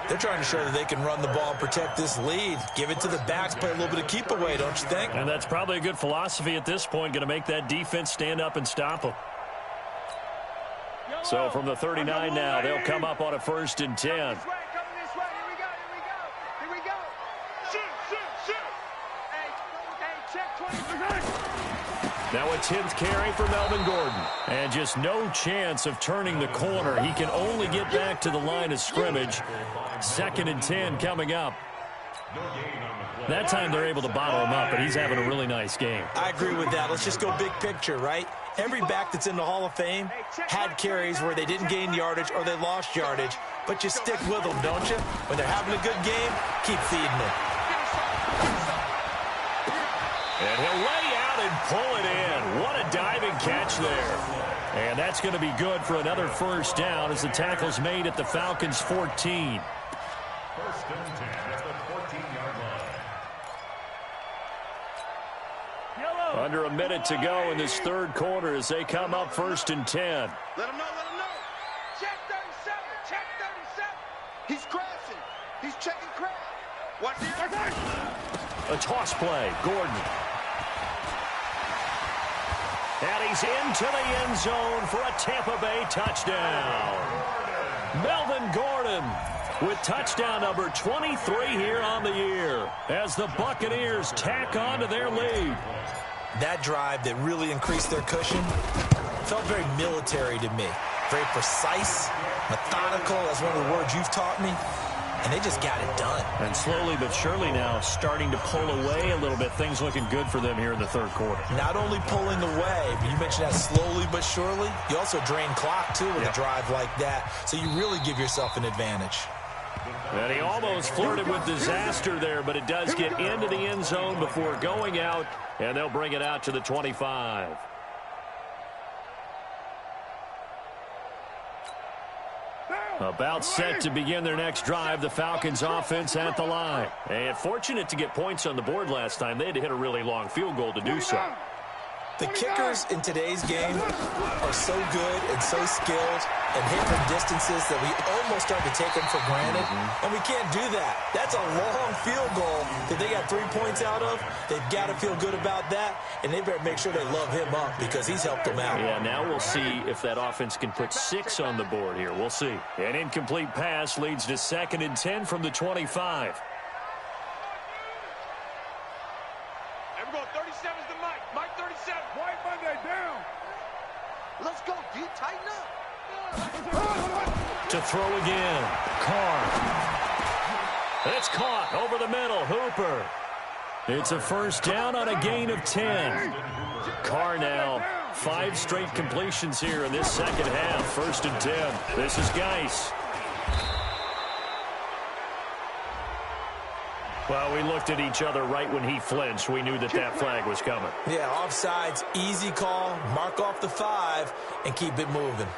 They're trying to show that they can run the ball and protect this lead. Give it to the backs, play a little bit of keep away, don't you think? And that's probably a good philosophy at this point, going to make that defense stand up and stop them. So from the 39 now, they'll come up on a 1st and 10. Coming this way. Here we go. Shoot. Hey, check 20. Now a 10th carry for Melvin Gordon. And just no chance of turning the corner. He can only get back to the line of scrimmage. 2nd and 10 coming up. That time they're able to bottle him up, but he's having a really nice game. I agree with that. Let's just go big picture, right? Every back that's in the Hall of Fame had carries where they didn't gain yardage or they lost yardage, but you stick with them, don't you? When they're having a good game, keep feeding them. And he'll lay out and pull it in. What a diving catch there. And that's going to be good for another first down as the tackle's made at the Falcons' 14. 1st and 10 at the 14-yard line. Under a minute to go in this 3rd quarter as they come up 1st and 10. Let him know. Check 37. He's crashing. He's checking crash. Watch the A toss play. Gordon. And he's into the end zone for a Tampa Bay touchdown. Melvin Gordon with touchdown number 23 here on the year as the Buccaneers tack on to their lead. That drive that really increased their cushion felt very military to me. Very precise, methodical. That's one of the words you've taught me. And they just got it done. And slowly but surely now starting to pull away a little bit. Things looking good for them here in the 3rd quarter. Not only pulling away, but you mentioned that slowly but surely. You also drain clock, too, with a drive like that. So you really give yourself an advantage. And he almost flirted with disaster there, but it does get into the end zone before going out, and they'll bring it out to the 25. About set to begin their next drive, the Falcons offense at the line. And fortunate to get points on the board last time. They had to hit a really long field goal to do so. The kickers in today's game are so good and so skilled and hit from distances that we almost start to take them for granted, and we can't do that. That's a long field goal that they got 3 points out of. They've got to feel good about that, and they better make sure they love him up because he's helped them out. Yeah, now we'll see if that offense can put 6 on the board here. We'll see. An incomplete pass leads to 2nd and 10 from the 25. Everyone, 37's the mic. Mike 37. White Monday down. Let's go, D. Tighten up. To throw again. Carr. It's caught over the middle. Hooper. It's a first down on a gain of 10. Carr now 5 straight completions here in this second half. 1st and 10. This is Geis. Well, we looked at each other right when he flinched. We knew that that flag was coming. Yeah, offsides, easy call, mark off the 5, and keep it moving.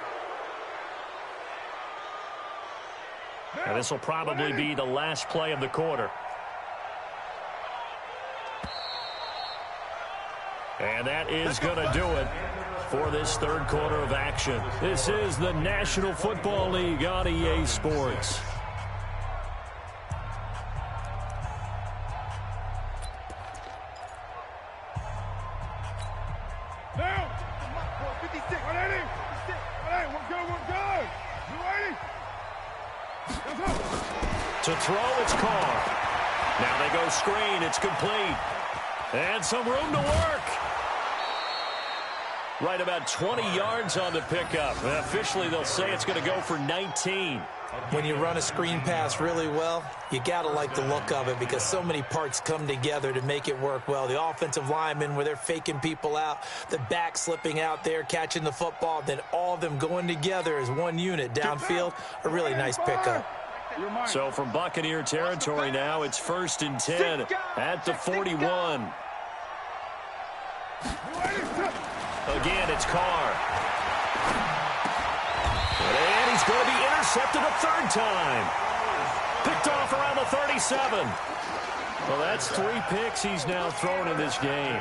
And this will probably be the last play of the quarter. And that is going to do it for this 3rd quarter of action. This is the National Football League on EA Sports. To throw, it's Carr. Now they go screen. It's complete. And some room to work. Right about 20 yards on the pickup. And officially, they'll say it's going to go for 19. When you run a screen pass really well, you got to like the look of it because so many parts come together to make it work well. The offensive linemen where they're faking people out, the back slipping out there, catching the football, then all of them going together as one unit downfield. A really nice pickup. So from Buccaneer territory now, it's 1st and 10 at the 41. Again, it's Carr. And he's going to be intercepted a 3rd time. Picked off around the 37. Well, that's 3 picks he's now thrown in this game.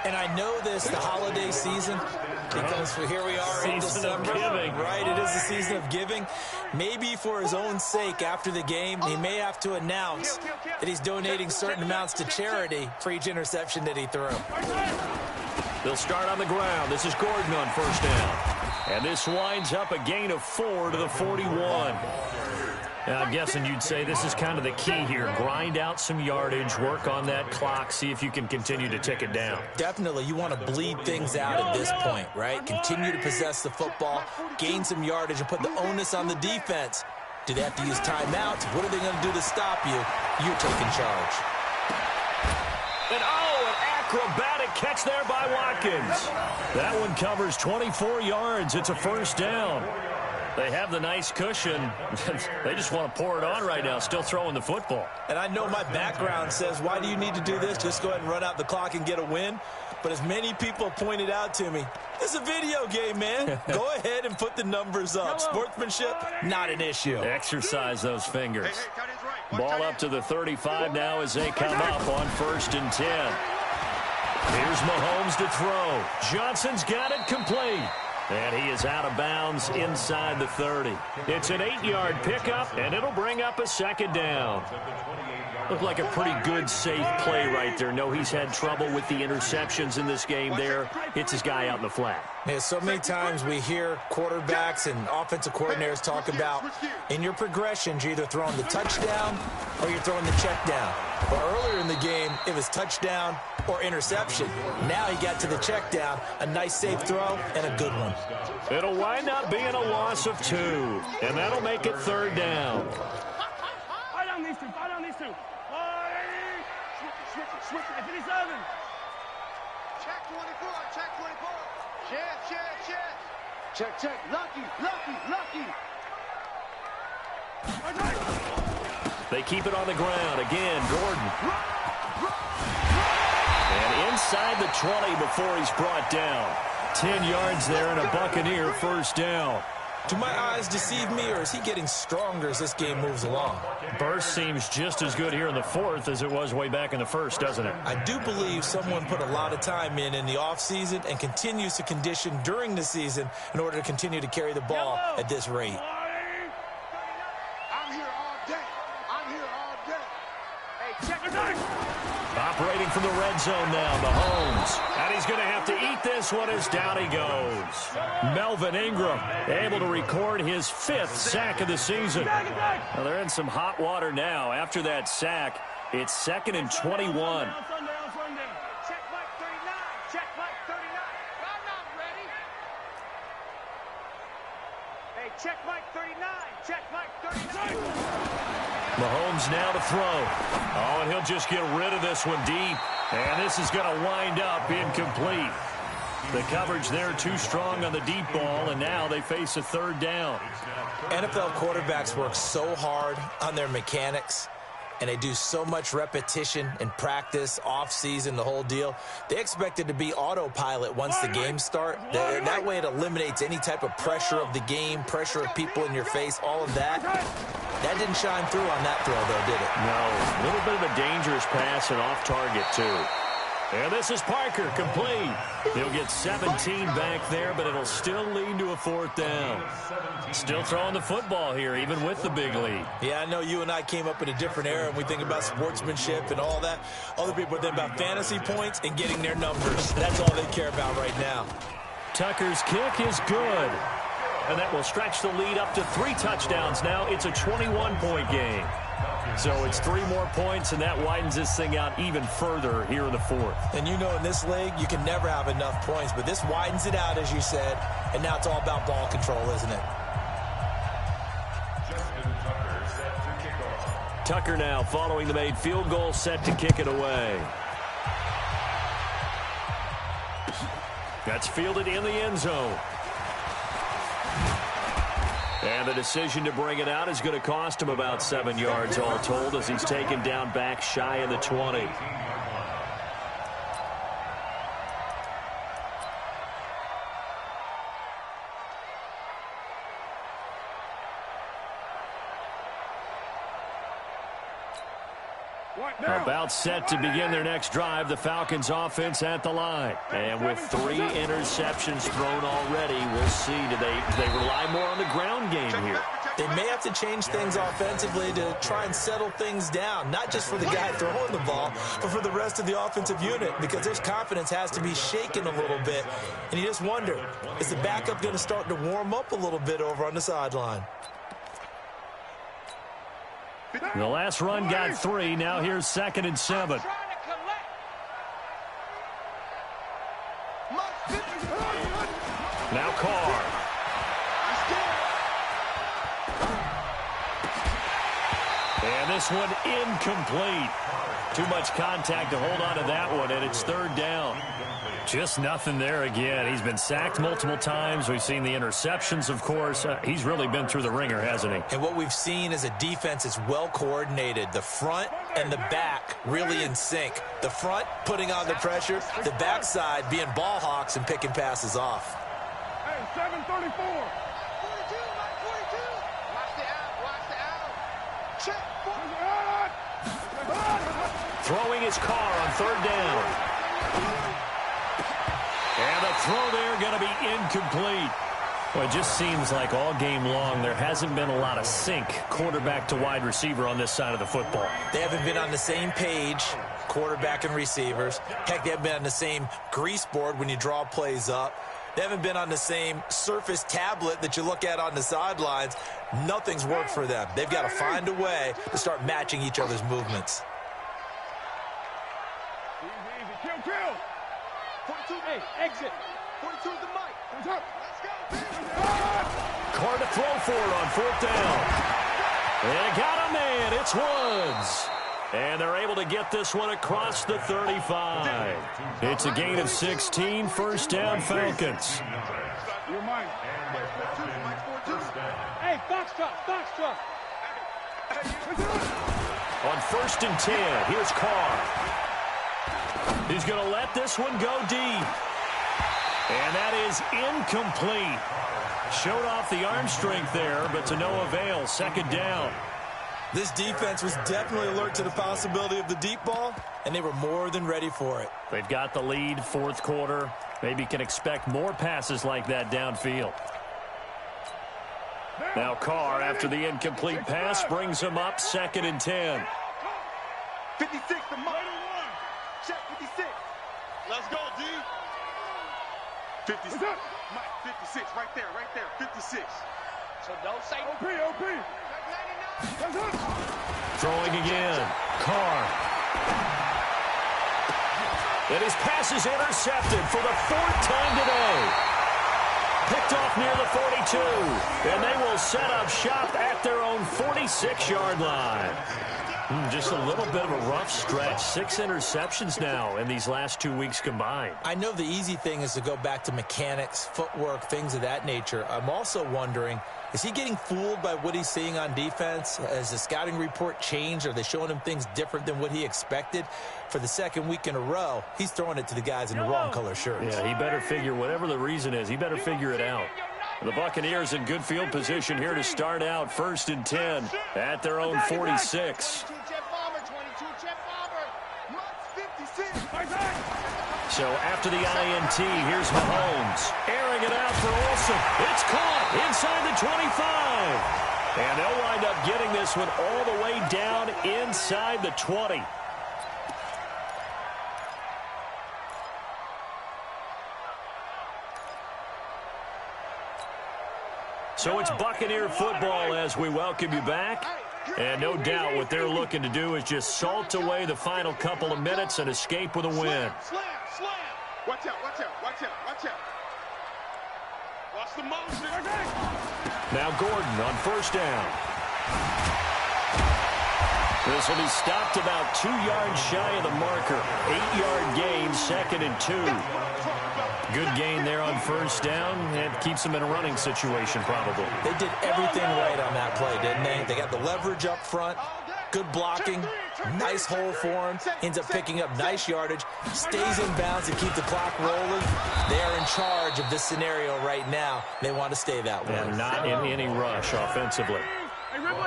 And I know this, the holiday season, because here we are in December. Giving. Right, it is the season of giving. Maybe for his own sake after the game, he may have to announce that he's donating certain amounts to charity for each interception that he threw. They'll start on the ground. This is Gordon on first down. And this winds up a gain of 4 to the 41. Now, I'm guessing you'd say this is kind of the key here. Grind out some yardage, work on that clock, see if you can continue to tick it down. Definitely. You want to bleed things out at this point, right? Continue to possess the football, gain some yardage, and put the onus on the defense. Do they have to use timeouts? What are they going to do to stop you? You're taking charge. And an acrobatic catch there by Watkins. That one covers 24 yards. It's a first down. They have the nice cushion. They just want to pour it on right now, still throwing the football. And I know my background says, why do you need to do this? Just go ahead and run out the clock and get a win. But as many people pointed out to me, it's a video game, man. Go ahead and put the numbers up. Sportsmanship, not an issue. Exercise those fingers. Ball up to the 35 now as they come up on 1st and 10. Here's Mahomes to throw. Johnson's got it complete. And he is out of bounds inside the 30. It's an 8-yard pickup, and it'll bring up a second down. Looked like a pretty good, safe play right there. No, he's had trouble with the interceptions in this game there. Hits his guy out in the flat. Yeah, so many times we hear quarterbacks and offensive coordinators talk about in your progressions, you're either throwing the touchdown or you're throwing the check down. But earlier in the game, it was touchdown or interception. Now he got to the check down, a nice safe throw, and a good one. It'll wind up being a loss of 2, and that'll make it 3rd down. Fight on these two. Switch it. Finish 7. Check 24. Check. Lucky. They keep it on the ground. Again, Gordon. And inside the 20 before he's brought down. 10 yards there and a Buccaneer first down. Do my eyes deceive me, or is he getting stronger as this game moves along? Burst seems just as good here in the 4th as it was way back in the 1st, doesn't it? I do believe someone put a lot of time in the offseason and continues to condition during the season in order to continue to carry the ball at this rate. I'm here all day. Hey, check it out. Operating from the red zone now, Mahomes. And he's going to have to eat this one as down he goes. Melvin Ingram able to record his 5th sack of the season. Well, they're in some hot water now. After that sack, it's 2nd and 21. Check Mike 39. I'm not ready. Hey, check Mike 39. Mahomes now to throw. Oh, and he'll just get rid of this one deep. And this is going to wind up incomplete. The coverage there too strong on the deep ball, and now they face a 3rd down. NFL quarterbacks work so hard on their mechanics, and they do so much repetition and practice, off-season, the whole deal. They expect it to be autopilot once the games start. That way it eliminates any type of pressure of the game, pressure of people in your face, all of that. That didn't shine through on that throw, though, did it? No, a little bit of a dangerous pass and off target, too. And this is Parker, complete. He'll get 17 back there, but it'll still lead to a 4th down. Still throwing the football here, even with the big lead. Yeah, I know you and I came up in a different era, and we think about sportsmanship and all that. Other people think about fantasy points and getting their numbers. That's all they care about right now. Tucker's kick is good. And that will stretch the lead up to 3 touchdowns now. It's a 21-point game. So it's 3 more points, and that widens this thing out even further here in the 4th. And you know in this league, you can never have enough points, but this widens it out, as you said, and now it's all about ball control, isn't it? Tucker now following the made field goal, set to kick it away. That's fielded in the end zone. And the decision to bring it out is going to cost him about 7 yards all told as he's taken down back shy of the 20. About set to begin their next drive, the Falcons offense at the line. And with 3 interceptions thrown already, we'll see, do they rely more on the ground game here? They may have to change things offensively to try and settle things down, not just for the guy throwing the ball, but for the rest of the offensive unit, because their confidence has to be shaken a little bit. And you just wonder, is the backup going to start to warm up a little bit over on the sideline? The last run got 3. Now here's 2nd and 7. Now Carr. And this one incomplete. Too much contact to hold on to that one, and it's 3rd down. Just nothing there again. He's been sacked multiple times. We've seen the interceptions, of course. He's really been through the ringer, hasn't he? And what we've seen is a defense is well coordinated. The front and the back really in sync. The front putting on the pressure, the backside being ball hawks and picking passes off. Hey, 734. 42, Mike, 42. Watch the out. Check. Throwing his car on 3rd down. And the throw there going to be incomplete. Well, it just seems like all game long there hasn't been a lot of sync quarterback to wide receiver on this side of the football. They haven't been on the same page, quarterback and receivers. Heck, they haven't been on the same grease board when you draw plays up. They haven't been on the same Surface tablet that you look at on the sidelines. Nothing's worked for them. They've got to find a way to start matching each other's movements. Easy. Kill. 42, hey, exit. 42 is the mic. Let's go. Carr to throw for it on 4th down. And got a man. It's Woods. And they're able to get this one across the 35. It's a gain of 16, 1st down Falcons. Your mic. Hey, box truck. On 1st and 10, here's Carr. He's going to let this one go deep. And that is incomplete. Showed off the arm strength there, but to no avail. 2nd down. This defense was definitely alert to the possibility of the deep ball, and they were more than ready for it. They've got the lead, 4th quarter. Maybe can expect more passes like that downfield. Now Carr, after the incomplete pass, brings him up 2nd and 10. 56 to Mike. Check 56. Let's go, D. 56. Mike, 56. Right there. 56. So don't say OP. Throwing again. Carr. And his pass is intercepted for the 4th time today. Picked off near the 42. And they will set up shop at their own 46-yard line. Just a little bit of a rough stretch. 6 interceptions now in these last 2 weeks combined. I know the easy thing is to go back to mechanics, footwork, things of that nature. I'm also wondering, is he getting fooled by what he's seeing on defense? Has the scouting report changed? Are they showing him things different than what he expected? For the 2nd week in a row, he's throwing it to the guys in the wrong color shirts. Yeah, he better figure, whatever the reason is, he better figure it out. The Buccaneers in good field position here to start out. 1st and 10 at their own 46. So after the INT, here's Mahomes. Airing it out for Olsen. It's caught inside the 25. And they'll wind up getting this one all the way down inside the 20. So it's Buccaneer football as we welcome you back. And no doubt what they're looking to do is just salt away the final couple of minutes and escape with a win. Slam. Watch out. Watch the motion. Now Gordon on 1st down. This will be stopped about 2 yards shy of the marker. 8-yard gain, 2nd and 2. Good gain there on 1st down, and keeps them in a running situation probably. They did everything right on that play, didn't they? They got the leverage up front, good blocking, nice hole for him, ends up picking up nice yardage, stays in bounds to keep the clock rolling. They are in charge of this scenario right now. They want to stay that way. And not in any rush offensively.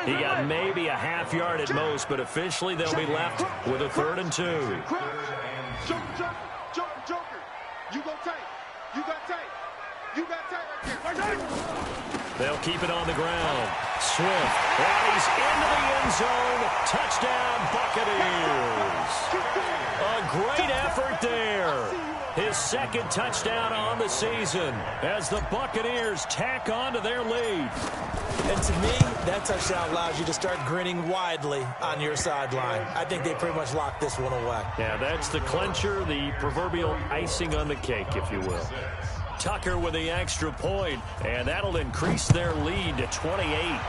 He got maybe a half yard at most, but officially they'll be left with a 3rd and 2. Joker. You go tight. You got tight. You got tight right there. They'll keep it on the ground. Swift. And he's into the end zone. Touchdown, Buccaneers. A great effort there. His 2nd touchdown on the season as the Buccaneers tack on to their lead. And to me, that touchdown allows you to start grinning widely on your sideline. I think they pretty much locked this one away. Yeah, that's the clincher, the proverbial icing on the cake, if you will. Tucker with the extra point, and that'll increase their lead to 28.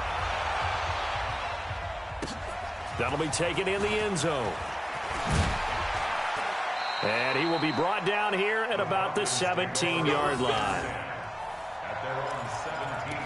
That'll be taken in the end zone. And he will be brought down here at about the 17-yard line. At their own 17-yard line.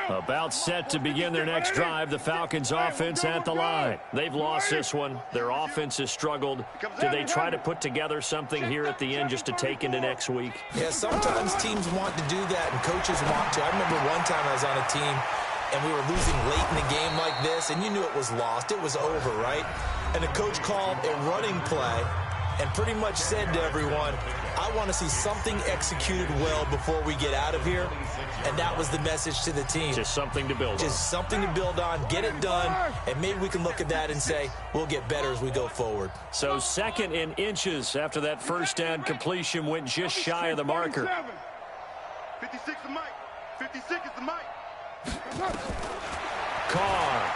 About set to begin their next drive, the Falcons offense at the line. They've lost this one. Their offense has struggled. Do they try to put together something here at the end just to take into next week? Yeah, sometimes teams want to do that and coaches want to. I remember one time I was on a team and we were losing late in the game like this, and you knew it was lost. It was over, right? And the coach called a running play and pretty much said to everyone, I want to see something executed well before we get out of here. And that was the message to the team. Just something to build on. Just something to build on, get it done, and maybe we can look at that and say, we'll get better as we go forward. So 2nd in inches after that first down completion went just shy of the marker. 56 the mic. 56 is the mic. Carr.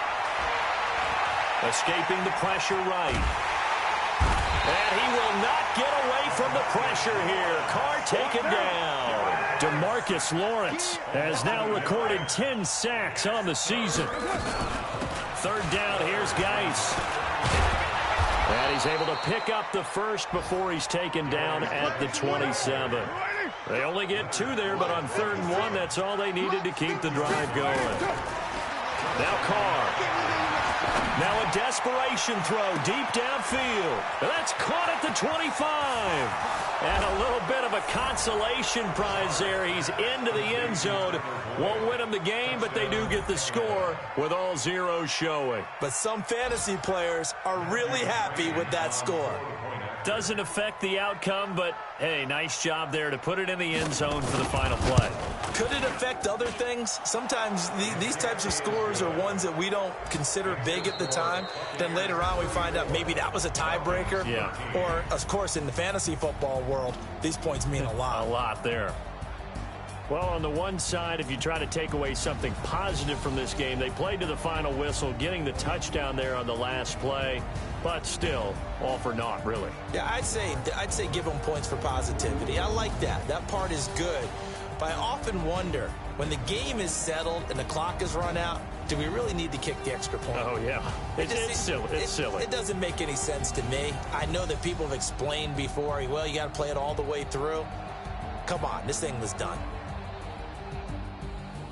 Escaping the pressure right. And he will not get away from the pressure here. Carr taken down. DeMarcus Lawrence has now recorded 10 sacks on the season. 3rd down, here's Geis. And he's able to pick up the first before he's taken down at the 27. They only get 2 there, but on 3rd and 1, that's all they needed to keep the drive going. Now Carr. Now a desperation throw deep downfield. That's caught at the 25. And a little bit of a consolation prize there. He's into the end zone. Won't win him the game, but they do get the score with all zeros showing. But some fantasy players are really happy with that score. Doesn't affect the outcome, but, hey, nice job there to put it in the end zone for the final play. Could it affect other things? Sometimes these types of scores are ones that we don't consider big at the time. Then later on we find out maybe that was a tiebreaker. Yeah. Or, of course, in the fantasy football world, these points mean a lot. A lot there. Well, on the one side, if you try to take away something positive from this game, they played to the final whistle, getting the touchdown there on the last play. But still, all for naught, really. Yeah, I'd say give them points for positivity. I like that. That part is good. But I often wonder, when the game is settled and the clock is run out, do we really need to kick the extra point? Oh, yeah. It's silly. It's silly. It doesn't make any sense to me. I know that people have explained before, well, you got to play it all the way through. Come on, this thing was done.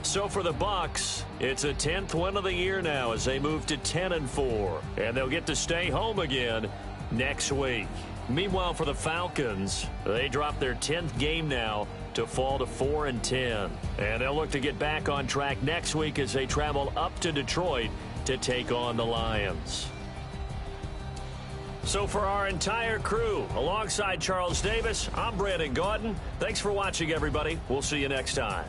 So for the Bucs, it's a 10th win of the year now as they move to 10-4, and they'll get to stay home again next week. Meanwhile, for the Falcons, they drop their 10th game now to fall to 4-10, and they'll look to get back on track next week as they travel up to Detroit to take on the Lions. So for our entire crew, alongside Charles Davis, I'm Brandon Gaudin. Thanks for watching, everybody. We'll see you next time.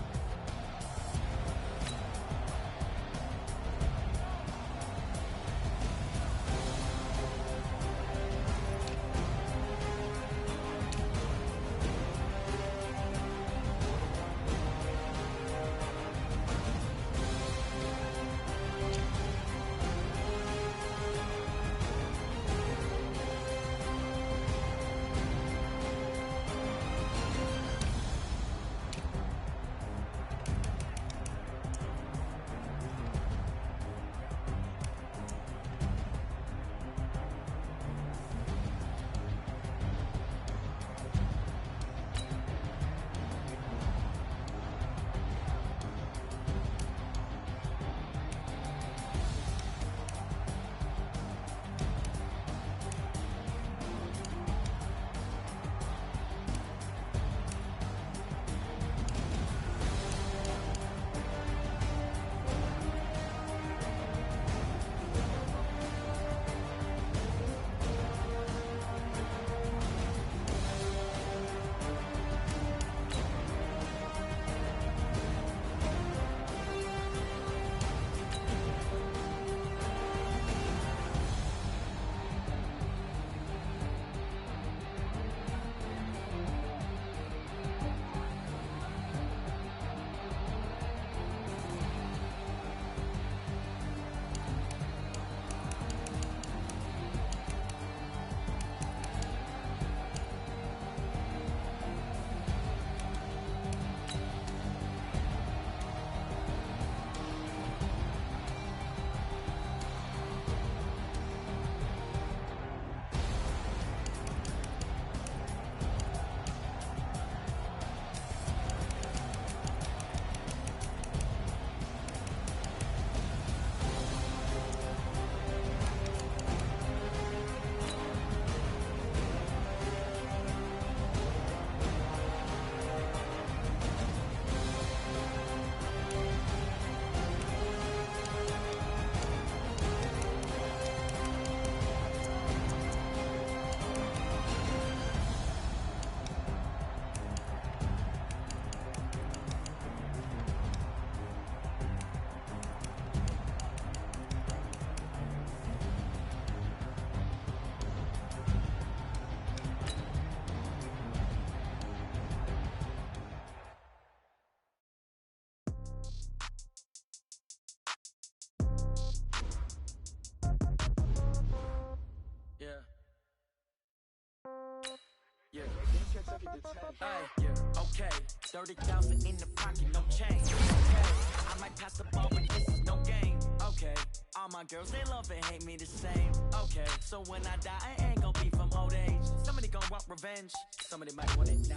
Hey, okay, 30,000 in the pocket, no change. Okay, I might pass the ball, but this is no game. Okay, all my girls, they love and hate me the same. Okay, so when I die, I ain't gon' be from old age. Somebody gon' want revenge, somebody might want it now.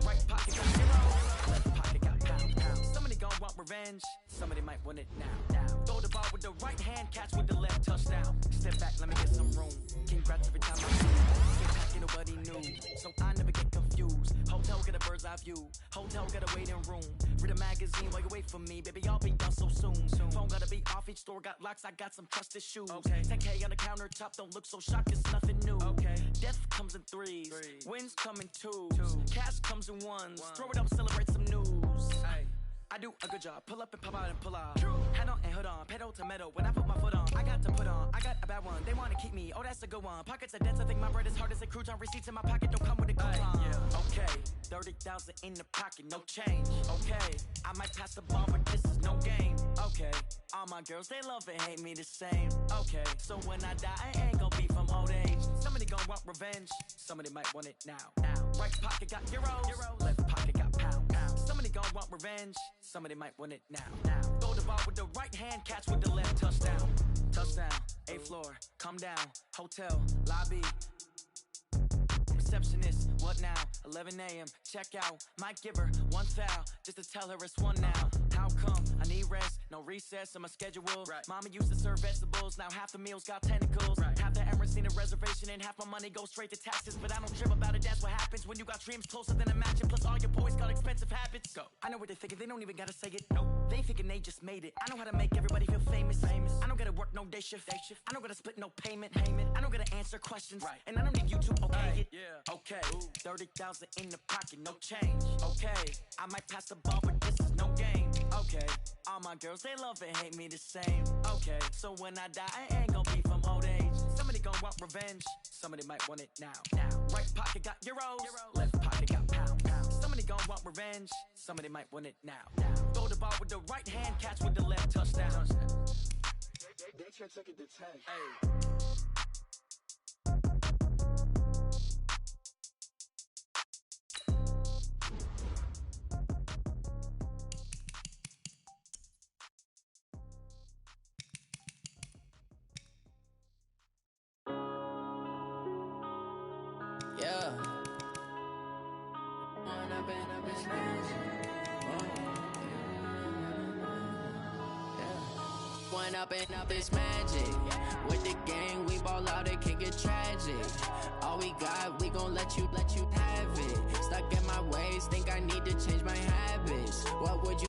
Right pocket got zero, left pocket got pound. Somebody gon' want revenge, somebody might want it now. Throw the ball with the right hand, catch with the left, touchdown. Step back, let me get some room. Congrats every time I see you. Can't pack it, nobody knew, so I never get confused. Hotel get a bird's eye view, hotel get a waiting room. Read a magazine while you wait for me, baby, I'll be done so soon. Phone gotta be off, each store got locks, I got some trusted shoes. 10K on the countertop, don't look so shocked, it's nothing new. Death comes in threes, wins come in twos, cash comes in ones. Throw it up, celebrate some news. I do a good job, pull up and pop out and pull out. Head on and hood on, pedal to metal. When I put my foot on, I got to put on. I got a bad one, they wanna keep me, oh that's a good one. Pockets are dense, I think my bread is hard as a crouton. Receipts in my pocket don't come with a coupon. Okay, 30,000 in the pocket, no change. Okay, I might pass the ball, but this is no game. Okay, all my girls, they love and hate me the same. Okay, so when I die, I ain't gon' be from old age. Somebody gon' want revenge, somebody might want it now. Right pocket got euros, left pocket got pound. Somebody gon' want revenge, somebody might want it now. Throw the ball with the right hand, catch with the left, touchdown. Touchdown, 8th floor, come down, hotel, lobby. Receptionist, what now? 11 a.m., check out. Might give her one foul, just to tell her it's one now. How come? I need rest, no recess in my schedule. Mama used to serve vegetables, now half the meals got tentacles. Half the Emirates need a reservation and half my money goes straight to taxes. But I don't trip about it, that's what happens when you got dreams closer than a mansion. Plus all your boys got expensive habits. Go. I know what they're thinking, they don't even gotta say it. Nope. They thinking they just made it. I know how to make everybody feel famous. I don't gotta work no day shift. I don't gotta split no payment. I don't gotta answer questions. And I don't need you to okay it. Okay, 30,000 in the pocket, no change. Okay, I might pass the ball, but this is no game. Okay, all my girls, they love and hate me the same. Okay, so when I die, I ain't gon' be from old age. Somebody gon' want revenge, somebody might want it now. Right pocket got euros, left pocket got pound. Somebody gon' want revenge, somebody might want it now. Throw the ball with the right hand, catch with the left, touchdown. They took it to 10. Hey. Yeah. When I've been up his hands. When up and up is magic. With the gang, we ball out, it can get tragic. All we got, we gon' let you have it. Stuck in my ways, think I need to change my habits. What would you